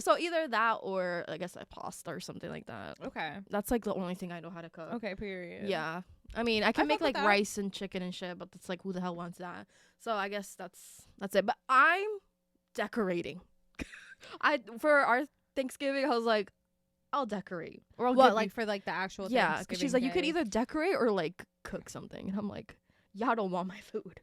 So either that or I guess a pasta or something like that. Okay. That's like the only thing I know how to cook. Okay, period. Yeah. I mean, I can make fuck with like that. rice and chicken and shit, but it's like who the hell wants that? So I guess that's it. But I'm decorating. For our Thanksgiving, I was like, I'll decorate. Or I'll What, give like you, for like the actual yeah, because she's like, you could Thanksgiving either decorate or like cook something, and I'm like, y'all don't want my food.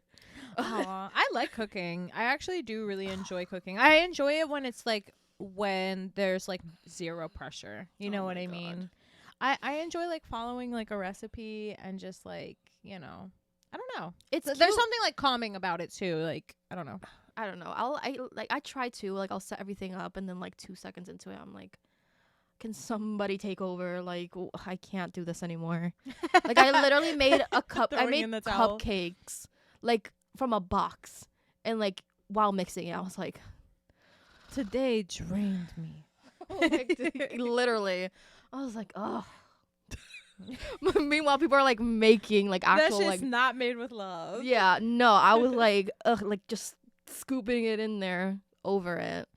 Aw, I like cooking. I actually do really enjoy cooking. I enjoy it when there's like zero pressure. You know Oh what my I God. mean? I enjoy like following like a recipe and just like, I don't know. It's There's cute. something like calming about it too. Like, I don't know. I don't know. I try to like I'll set everything up, and then like 2 seconds into it, I'm like, can somebody take over? Like, I can't do this anymore. Like, I literally made a cup. I Throwing made in the towel. cupcakes like from a box, and like while mixing it, I was like, Today drained me. literally, I was like, oh. Meanwhile, people are like making like That actual shit's like, not made with love. yeah, no, I was like, like just scooping it in there over it.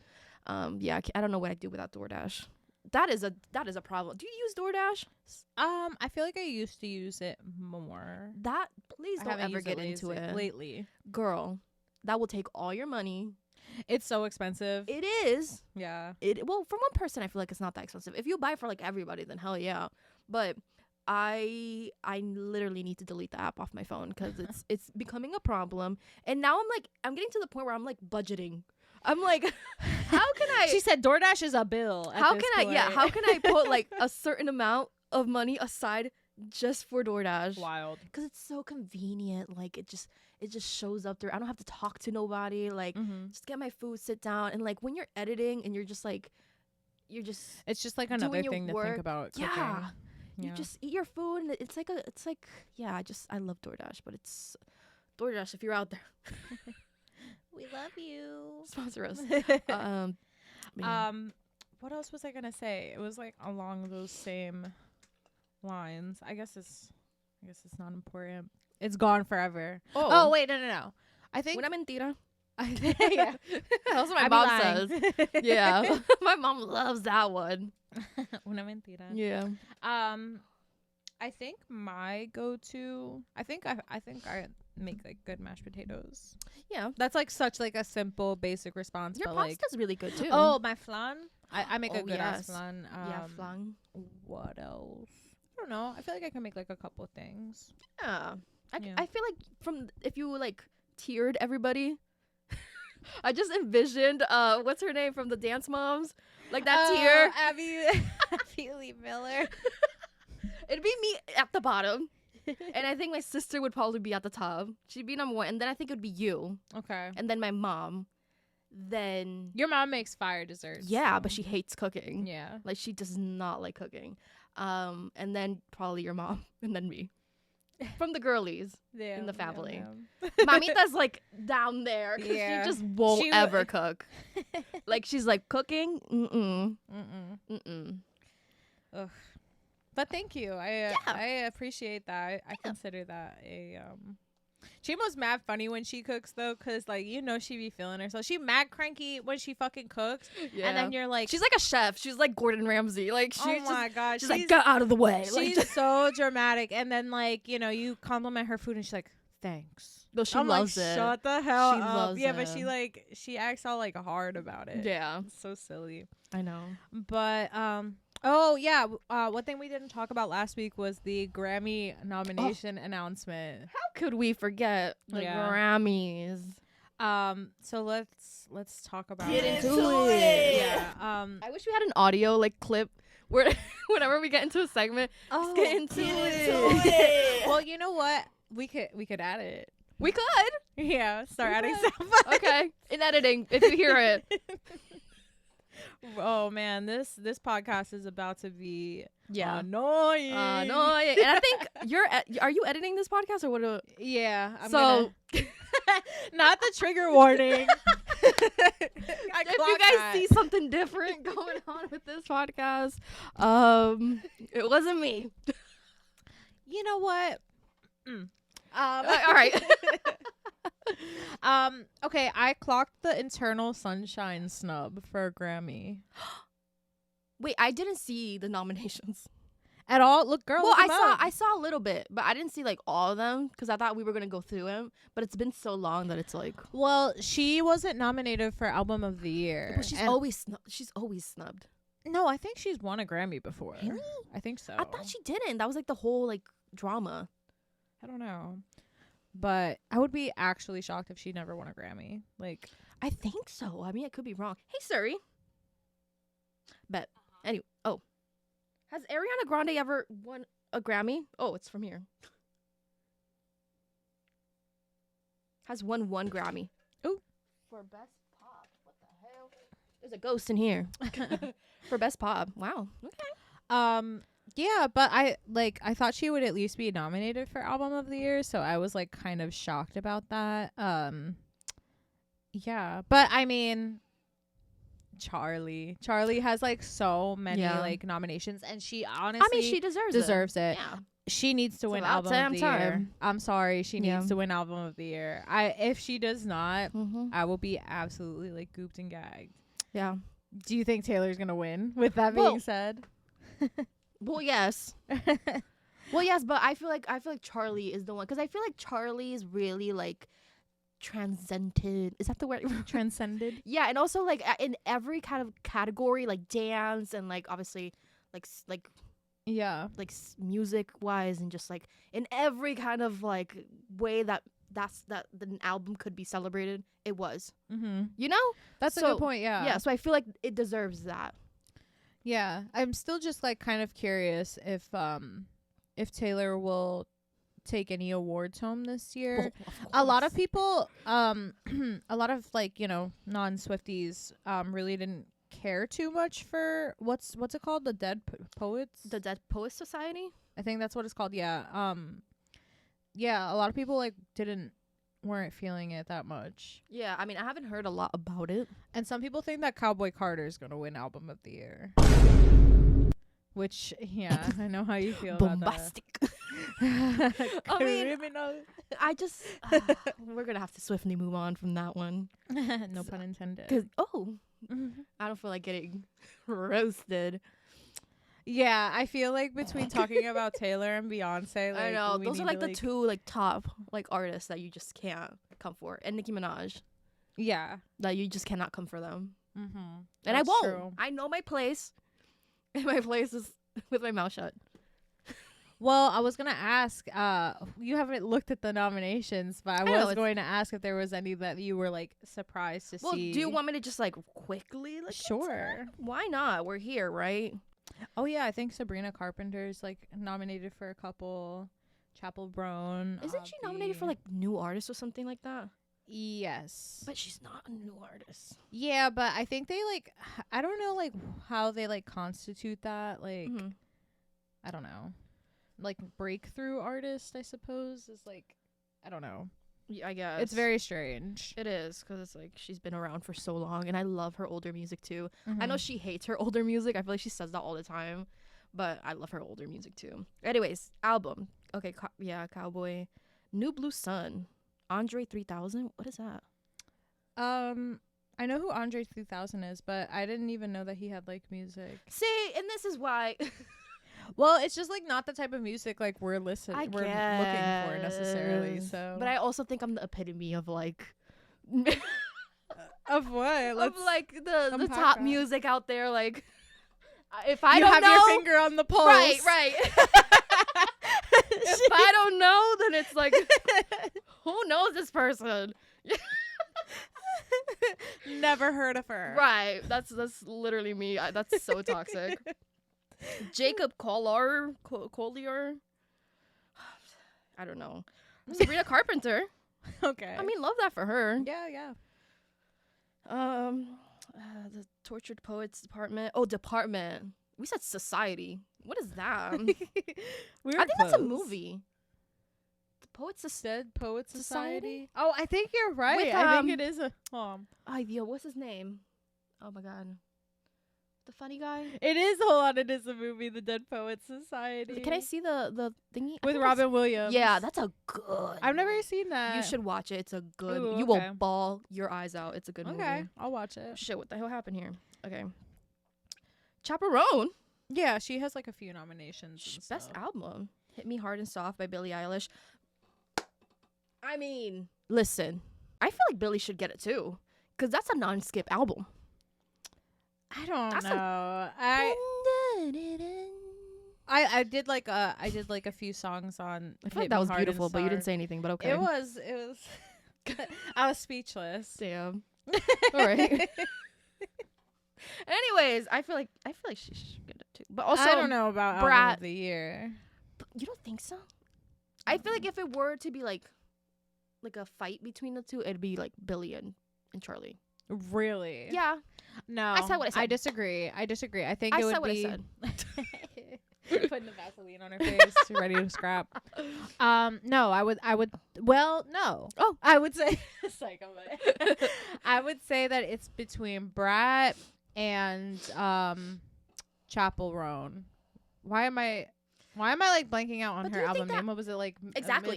Yeah, I don't know what I do without DoorDash. That is a problem. Do you use DoorDash? I feel like I used to use it more. That please I don't haven't ever used get into it, lately. girl. That will take all your money. It's so expensive. It is. Yeah. Well, for one person, I feel like it's not that expensive. If you buy for like everybody, then hell yeah. But I literally need to delete the app off my phone because it's becoming a problem. And now I'm getting to the point where I'm like budgeting. I'm like, how can I? She said DoorDash is a bill. How can I? Yeah, how can I put like a certain amount of money aside just for DoorDash? Wild. Because it's so convenient. Like it just shows up there. I don't have to talk to nobody. Like just get my food, sit down, and like when you're editing and you're just It's just like doing another your thing to work. think about cooking. Yeah. You Yeah. just eat your food, and it's like yeah. I love DoorDash, but it's DoorDash if you're out there. We love you. Sponsor us. Man. What else was I gonna say? It was like along those same lines. I guess it's not important. It's gone forever. Oh wait, no. I think Una mentira. yeah. That's what my I be mom lying. says. Yeah, my mom loves that one. Una mentira. Yeah. I think my go-to. I think I make like good mashed potatoes. Yeah. That's like such like a simple, basic response. Your but like, pasta's really good too. oh, my flan. I make a Oh, good ass yes. flan. yeah, flan. What else? I don't know. I feel like I can make like a couple things. Yeah. Yeah. I feel like if you like tiered everybody, I just envisioned what's her name from the Dance Moms, like that tier. Abby Lee Miller. It'd be me at the bottom, and I think my sister would probably be at the top. She'd be number one, and then I think it would be you, Okay. and then my mom. then Your mom makes fire desserts. yeah, so. but she hates cooking. Yeah. Like she does not like cooking. And then probably your mom, and then me, from the girlies in the family. Mamita's like down there because Yeah. she just won't She ever cook. Like she's like cooking. Ugh. But thank you. I appreciate that. I consider that a Chimo's mad funny when she cooks though, cause like she be feeling herself. She mad cranky when she fucking cooks, and then you're like, she's like a chef. She's like Gordon Ramsay. Like oh my god, she's like get out of the way. She's like, so dramatic, and then like you compliment her food, and she's like, thanks. No, she I'm loves like, it. shut the hell She up. loves Yeah, but it. she acts all like hard about it. Yeah, It's so silly. I know. But oh yeah, one thing we didn't talk about last week was the Grammy nomination announcement. How could we forget the Grammys? So let's talk about Get it. into it. Yeah. I wish we had an audio like clip where whenever we get into a segment, just get into it. Well, you know what? We could add it. We could. Yeah, start adding could. stuff. Okay, in editing, if you hear it. Oh man, this podcast is about to be annoying. And I think are you editing this podcast or what? Yeah. If not the trigger warning. If you guys see something different going on with this podcast, it wasn't me. You know what? All right. Okay, I clocked the internal sunshine snub for a Grammy. Wait, I didn't see the nominations at all. Look, girl. Well, I saw a little bit, but I didn't see like all of them because I thought we were gonna go through them. But it's been so long that it's like. Well, she wasn't nominated for Album of the Year. But she's always snubbed. No, I think she's won a Grammy before. Really? I think so. I thought she didn't. That was like the whole like drama. I don't know. But I would be actually shocked if she never won a Grammy. Like, I think so. I mean, I could be wrong. Hey, Suri. But anyway, has Ariana Grande ever won a Grammy? Oh, it's from here. Has won one Grammy. Ooh. For best pop. What the hell? There's a ghost in here. For best pop. Wow. Okay. Yeah, but I thought she would at least be nominated for Album of the Year, so I was like kind of shocked about that. Yeah, but I mean, Charlie has like so many like nominations, and she honestly, she deserves it. Yeah. She needs to win Album of the Year. I'm sorry, she needs to win Album of the Year. If she does not, I will be absolutely like gooped and gagged. Yeah. Do you think Taylor's gonna win? With that being said. Well, yes. But I feel like Charlie is the one because I feel like Charlie is really like transcended. Is that the word? Transcended? Yeah, and also like in every kind of category, like dance and like obviously like music wise, and just like in every kind of like way that the album could be celebrated, it was. Mm-hmm. You know, that's a good point. Yeah. So I feel like it deserves that. Yeah, I'm still just like kind of curious if Taylor will take any awards home this year. A lot of people, a lot of like non-Swifties really didn't care too much for what's it called, the Dead Poets, the Dead Poets Society. I think that's what it's called. Yeah. Yeah, a lot of people like weren't feeling it that much. Yeah, I mean, I haven't heard a lot about it. And some people think that Cowboy Carter is going to win Album of the Year. Which, yeah, I know how you feel bombastic. About that. I mean, I just we're going to have to swiftly move on from that one. No pun intended. I don't feel like getting roasted. Yeah, I feel like between talking about Taylor and Beyonce, like, I know those are like the two like top like artists that you just can't come for, and Nicki Minaj. Yeah, that you just cannot come for them. Mm-hmm. And that's I won't. True. I know my place, and my place is with my mouth shut. Well, I was gonna ask. You haven't looked at the nominations, but I was going to ask if there was any that you were like surprised to see. Well, do you want me to just like quickly? Like, sure. Why not? We're here, right? Oh yeah, I think Sabrina Carpenter's like nominated for a couple. Chapel Brown. Isn't she nominated for like new artist or something like that? Yes. But she's not a new artist. Yeah, but I think they like I don't know like how they like constitute that like I don't know. Like breakthrough artist, I suppose, is like I don't know. Yeah, I guess. It's very strange. It is, because it's like she's been around for so long, and I love her older music too. I know she hates her older music. I feel like she says that all the time, but I love her older music too. Anyways, album. Okay, Cowboy. New Blue Sun. Andre 3000. What is that? I know who Andre 3000 is, but I didn't even know that he had like music. See, and this is why. Well, it's just like not the type of music like we're looking for necessarily. So, but I also think I'm the epitome of like of what? of like the top music out there. Like, if I you don't have know, your finger on the pulse, right. If I don't know, then it's like, who knows this person? Never heard of her. Right. That's literally me. That's so toxic. Jacob Collier. I don't know. Sabrina Carpenter. Okay. I mean, love that for her. Yeah. The Tortured Poets Department. Oh, Department. We said Society. What is that? I think that's a movie. The Dead Poets Society? Society. Oh, I think you're right. With, I think it is a. Yo, what's his name? Oh my god. The funny guy? It is. Hold on. It is a movie, The Dead Poets Society. Can I see the thingy? With Robin Williams. Yeah, that's a good. I've never seen that. You should watch it. It's a good. Ooh, you will bawl your eyes out. It's a good movie. Okay, I'll watch it. Shit, what the hell happened here? Okay. Chaperone. Yeah, she has like a few nominations. Best album. Hit Me Hard and Soft by Billie Eilish. I mean, listen. I feel like Billie should get it too, because that's a non-skip album. I don't know. I did like a few songs on. I feel like that was beautiful, but you didn't say anything. But okay. It was. I was speechless. Damn. All right. Anyways, I feel like she should get it too. But also, I don't know about album of the year. You don't think so? I feel like if it were to be like a fight between the two, it'd be like Billie and Charlie. Really? Yeah. No. I said what I said. I disagree. I think I it said would be. what I said. Putting the Vaseline on her face, ready to scrap. No, I would. Well, no. Oh, I would say. I would say that it's between Brat and Chapel Roan. Why am I like blanking out on her album name? What was it like? Exactly.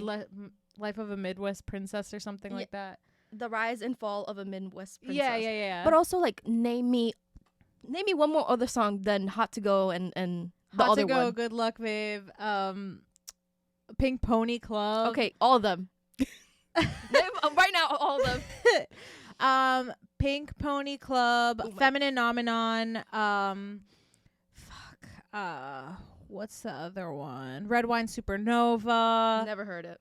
Life of a Midwest Princess or something like that. The Rise and Fall of a Midwest Princess. Yeah. But also like name me one more other song than Hot to Go and the Hot other to Go, one. Good Luck, Babe. Pink Pony Club. Okay, all of them. Right now, all of them. Pink Pony Club, Feminine Nomenon. What's the other one? Red Wine Supernova. Never heard it.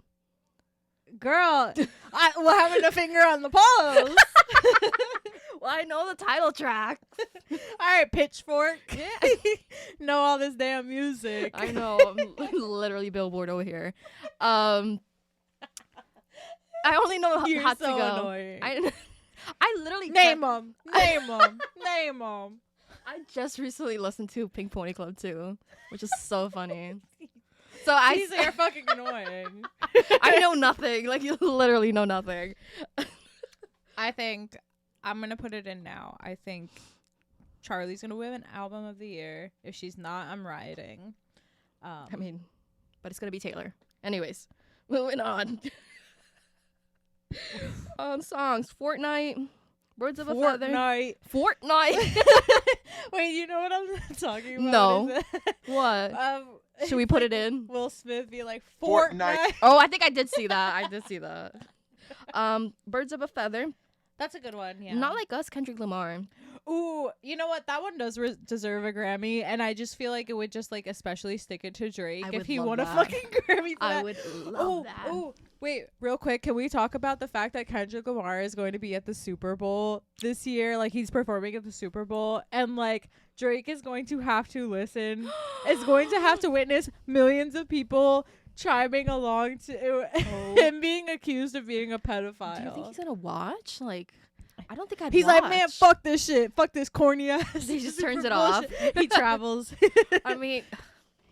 Girl, we're having a finger on the pulse. Well, I know the title track. All right, Pitchfork. Yeah. Know all this damn music. I know. I'm literally Billboard over here. I only know You're Hot so to Go. Annoying. I literally Name them. Name them. Name them. I just recently listened to Pink Pony Club too, which is so funny. So These are fucking annoying. I know nothing. Like, you literally know nothing. I think I'm gonna put it in now. I think Charlie's gonna win an album of the year. If she's not, I'm rioting. I mean, but it's gonna be Taylor. Anyways, moving on. Songs: Fortnite, Birds of a Feather. Fortnite. Wait, you know what I'm talking about? No. What? Should we put it in? Will Smith be like Fortnite? Oh, I think I did see that. Birds of a Feather. That's a good one. Yeah. Not Like Us, Kendrick Lamar. Ooh, you know what? That one does deserve a Grammy, and I just feel like it would just like especially stick it to Drake if he won a fucking Grammy. For that. I would love that. Oh, wait, real quick, can we talk about the fact that Kendrick Lamar is going to be at the Super Bowl this year? Like, he's performing at the Super Bowl, and like Drake is going to have to listen. Is going to have to witness millions of people chiming along to him being accused of being a pedophile. Do you think he's gonna watch? Like, I don't think I'd He's watch. like, man, fuck this shit. Fuck this corny ass. He just turns it off. He travels. I mean,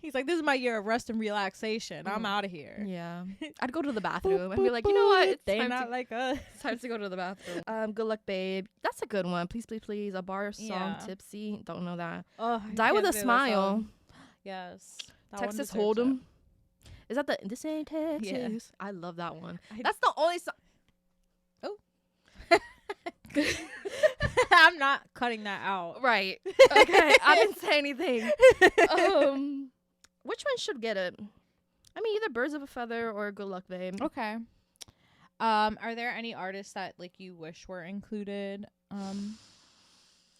he's like, this is my year of rest and relaxation. I'm out of here. yeah. I'd go to the bathroom and be like, you know what? It's They time not to, like us. it's time to go to the bathroom. Good luck, babe. That's a good one. Please, please, please. A bar song, Yeah. Tipsy. Don't know that. Oh, Die with a smile. Yes. That one Texas deserves Hold'em. Is that the This Ain't Texas? Yeah. I love that one. I- That's the only song. it. I'm not cutting that out. Right. Okay. I didn't say anything. Which one should get it? I mean, either Birds of a Feather or Good Luck, Babe. Okay. Are there any artists that like you wish were included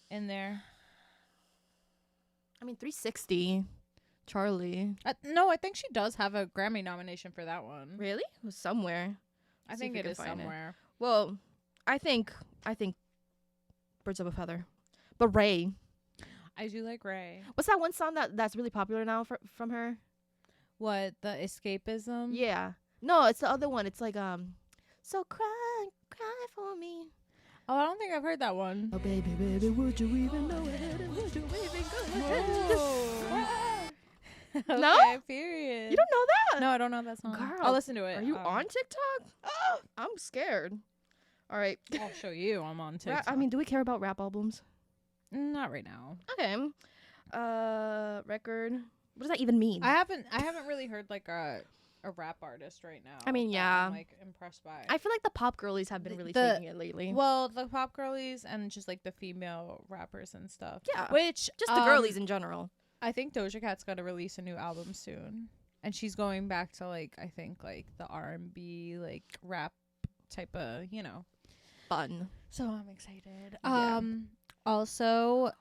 in there? I mean, 360. Charlie. No, I think she does have a Grammy nomination for that one. Really? It was somewhere. I See think if we it can is find it. somewhere. Well, I think Birds of a Feather. But Ray. I do like Ray. What's that one song that's really popular now from her? What, the escapism? Yeah. No, it's the other one. It's like so cry for me. Oh, I don't think I've heard that one. Oh baby, baby, would you even know it? And would you even go ahead? Okay, No? period. You don't know that? No, I don't know that song. Girl, I'll listen to it. Are you on TikTok? Oh, I'm scared. All right. I'll show you. I'm on TikTok. I mean, do we care about rap albums? Not right now. Okay. Record. What does that even mean? I haven't really heard like a rap artist right now. I mean, that yeah. I'm like impressed by. I feel like the pop girlies have been really The- taking it lately. Well, the pop girlies and just like the female rappers and stuff. Yeah. Which Just the girlies in general. I think Doja Cat's got to release a new album soon, and she's going back to like I think like the R&B like rap type of Fun. So I'm excited. Yeah. Also,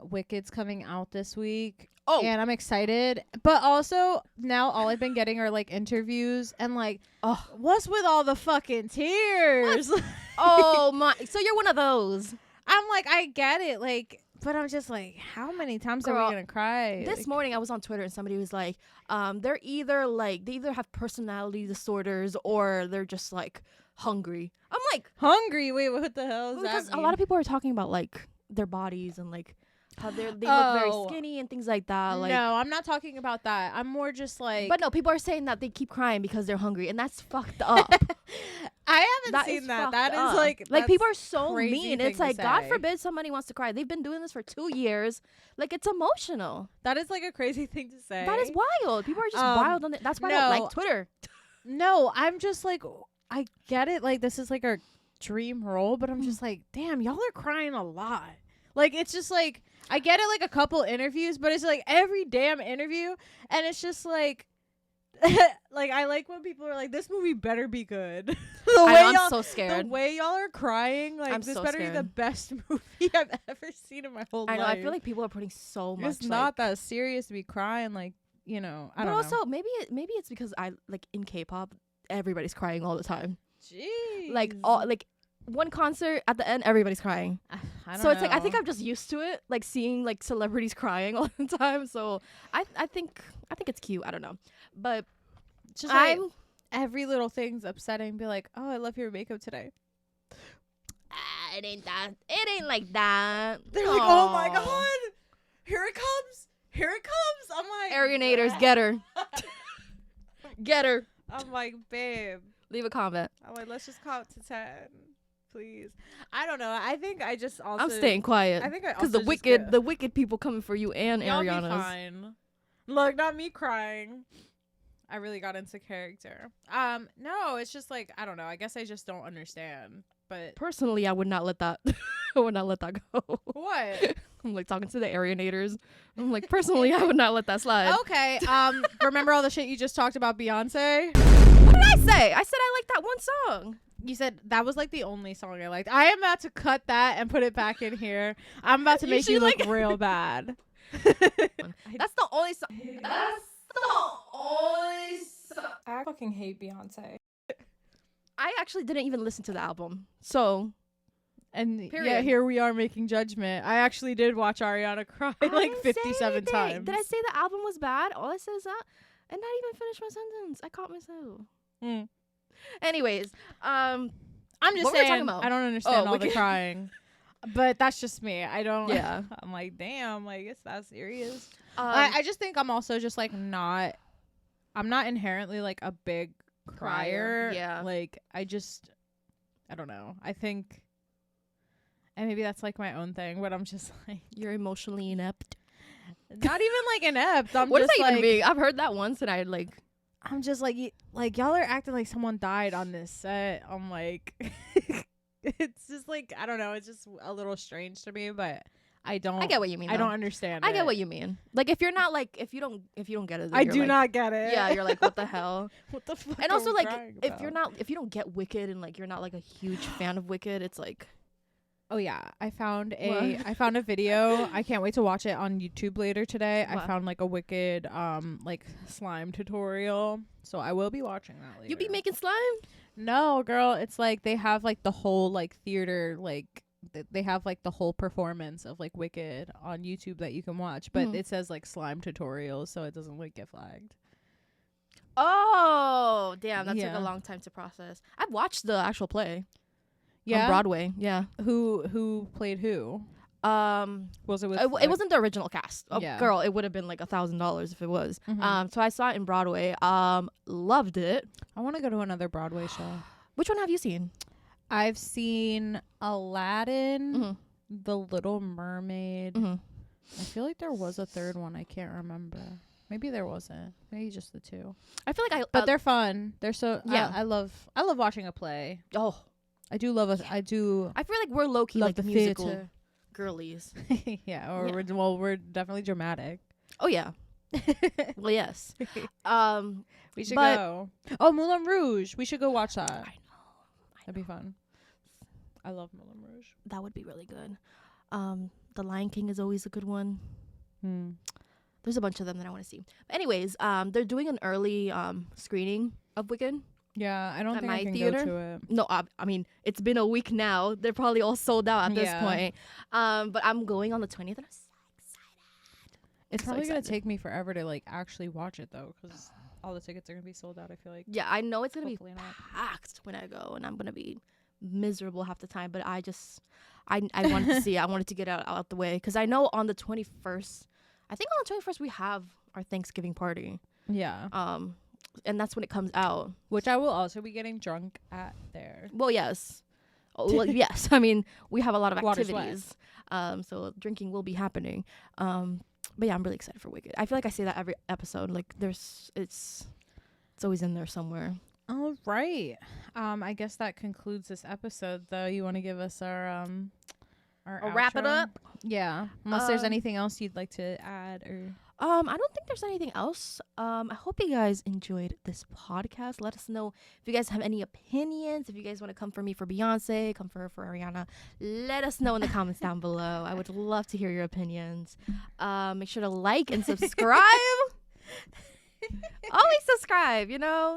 Wicked's coming out this week. Oh. And I'm excited. But also, now all I've been getting are like interviews and like, Oh. what's with all the fucking tears? Oh my. So you're one of those. I'm like, I get it. Like, but I'm just like, how many times are Girl, we going to cry? This morning I was on Twitter and somebody was like, they either have personality disorders or they're just like hungry. I'm like, hungry. Wait, what the hell is because that? a lot of people are talking about like their bodies and like how they look very skinny and things like that. Like, no, I'm not talking about that. I'm more just like. but no, people are saying that they keep crying because they're hungry, and that's fucked up. I haven't That seen is that. fucked That up. is like like people are that's so crazy mean. thing It's to like God say. forbid somebody wants to cry. They've been doing this for 2 years. Like it's emotional. That is like a crazy thing to say. That is wild. People are just wild on it. That's why I don't no. like Twitter. No, I'm just like, I get it. Like this is like our dream role, but I'm just like, damn, y'all are crying a lot. Like it's just like I get it, like a couple interviews, but it's like every damn interview, and it's just like, like I like when people are like, this movie better be good. I'm so scared. The way y'all are crying, like I'm this so better be the scared. best movie I've ever seen in my whole I life. know. I feel like people are putting so much. it's not that serious to be crying. Like I But don't also know. maybe it's because I like in K-pop, everybody's crying all the time. Jeez. Like all like one concert at the end, everybody's crying. I don't So it's like I know. think I'm just used to it, like seeing like celebrities crying all the time. So I think it's cute. I don't know, but It's just like, I'm every little thing's upsetting. Be like, oh, I love your makeup today. it ain't that. It ain't like that. They're like, oh my god, here it comes, here it comes. I'm like, Arianators, get her, get her. I'm like, babe. Leave a comment. I'm like, let's just count to 10, please. I don't know. I think I just also. I'm staying quiet I think I because the also just get- wicked people coming for you and Y'all be Ariana's. fine. Look, not me crying. I really got into character. No, it's just like I don't know. I guess I just don't understand. But Personally, I would not let that. I would not let that go. what? I'm like talking to the Arianators. I'm like, personally, I would not let that slide. Okay. Remember all the shit you just talked about Beyonce? What did I say? I said I like that one song. You said that was like the only song I liked. I am about to cut that and put it back in here. I'm about to You make you should, look like- real bad. That's the only song. That's the only song. I fucking hate Beyonce. I actually didn't even listen to the album. So And yeah, Period. here we are making judgment. I actually did watch Ariana cry I like didn't say 57 anything. times. Did I say the album was bad? All I said is that and not even finish my sentence. I caught myself. Mm. Anyways, I'm just What were we talking saying, about? I don't understand all the Wicked. crying. But that's just me. I don't. Yeah. I'm like, damn, like, it's that serious. um, I just think I'm also just like I'm not inherently like a big crier. Yeah. Like, I don't know. I think, and maybe that's like my own thing, but I'm just like, you're emotionally inept. not even like inept. I'm What does just that like, even mean? I've heard that once, and I like. I'm just like, y'all are acting like someone died on this set. I'm like, it's just like, I don't know. It's just a little strange to me, but I I get what you mean. I don't though. understand. I get it. what you mean. Like if you're not like if you don't get it. Then I you're do like, not get it. Yeah, you're like, what the hell? What the fuck? And also am I like crying if about? you don't get Wicked and like you're not like a huge fan of Wicked, it's like. Oh yeah, I found What? I found a video. I can't wait to watch it on YouTube later today. What? I found like a Wicked like slime tutorial, so I will be watching that later. You be making slime? No, girl, it's like they have like the whole like theater like they have like the whole performance of like Wicked on YouTube that you can watch, but Mhm. it says like slime tutorials, so it doesn't like get flagged. Oh, damn, that took Yeah. a long time to process. I've watched the actual play Yeah, on Broadway. Yeah. who played who? Was it with? It wasn't the original cast. Oh, Yeah. girl, it would have been like $1,000 if it was. Mhm. So I saw it in Broadway. Loved it. I want to go to another Broadway show. Which one have you seen? I've seen Aladdin, Mhm. The Little Mermaid. Mhm. I feel like there was a third one. I can't remember. Maybe there wasn't. Maybe just the two. I feel like But they're fun. They're so Yeah. I love watching a play. oh, I do love Yeah. I do I feel like we're low key love like the musical theater. girlies. yeah, or Yeah. we're definitely dramatic. Oh yeah. Well, yes. We should But- go. Oh, Moulin Rouge. We should go watch that. I know. That'd be fun. I love Moulin Rouge. That would be really good. The Lion King is always a good one. There's a bunch of them that I want to see. But anyways, they're doing an early screening of Wicked. Yeah, I don't At think my I can theater? go to it. No, I mean it's been a week now. They're probably all sold out at this Yeah. point. But I'm going on the 20th, and I'm so excited. It's So probably gonna excited. take me forever to like actually watch it though, because all the tickets are gonna be sold out. I feel like. Yeah, I know it's gonna be Hopefully not. packed when I go, and I'm gonna be miserable half the time. But I wanted to see it. I wanted to get out the way because I know on the 21st. I think on the 21st we have our Thanksgiving party. Yeah. And that's when it comes out. Which I will also be getting drunk at there. Well, yes. Oh, well, yes. I mean, we have a lot of Water's wet. activities. So drinking will be happening. But yeah, I'm really excited for Wicked. I feel like I say that every episode. Like it's always in there somewhere. All right. I guess that concludes this episode. Though, you want to give us our Wrap it outro? up. Yeah. Unless there's Um, anything else you'd like to add or. I don't think there's anything else. I hope you guys enjoyed this podcast. Let us know if you guys have any opinions. If you guys want to come for me for Beyonce, come for her for Ariana. Let us know in the comments down below. I would love to hear your opinions. Make sure to like and subscribe. Always subscribe.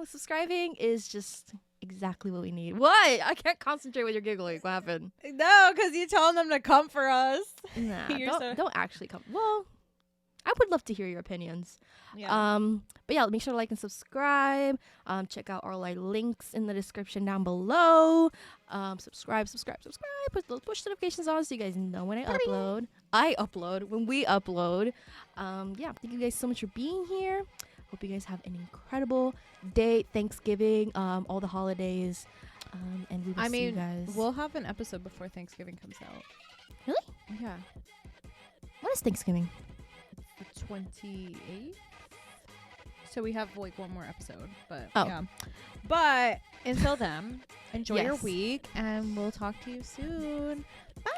Subscribing is just exactly what we need. What? I can't concentrate when you're giggling. What happened? No, because you telling them to come for us. Nah, You're don't actually come. Well, I would love to hear your opinions. Yeah. But yeah, make sure to like and subscribe. Check out our links in the description down below. Subscribe. Push notifications on so you guys know when I upload. When we upload. Yeah, thank you guys so much for being here. Hope you guys have an incredible day, Thanksgiving, all the holidays. And we will see you guys. We'll have an episode before Thanksgiving comes out. Really? Yeah. When is Thanksgiving? The 28th. So we have like one more episode, but Oh. yeah. But until then, enjoy your Yes. week and we'll talk to you soon. Bye.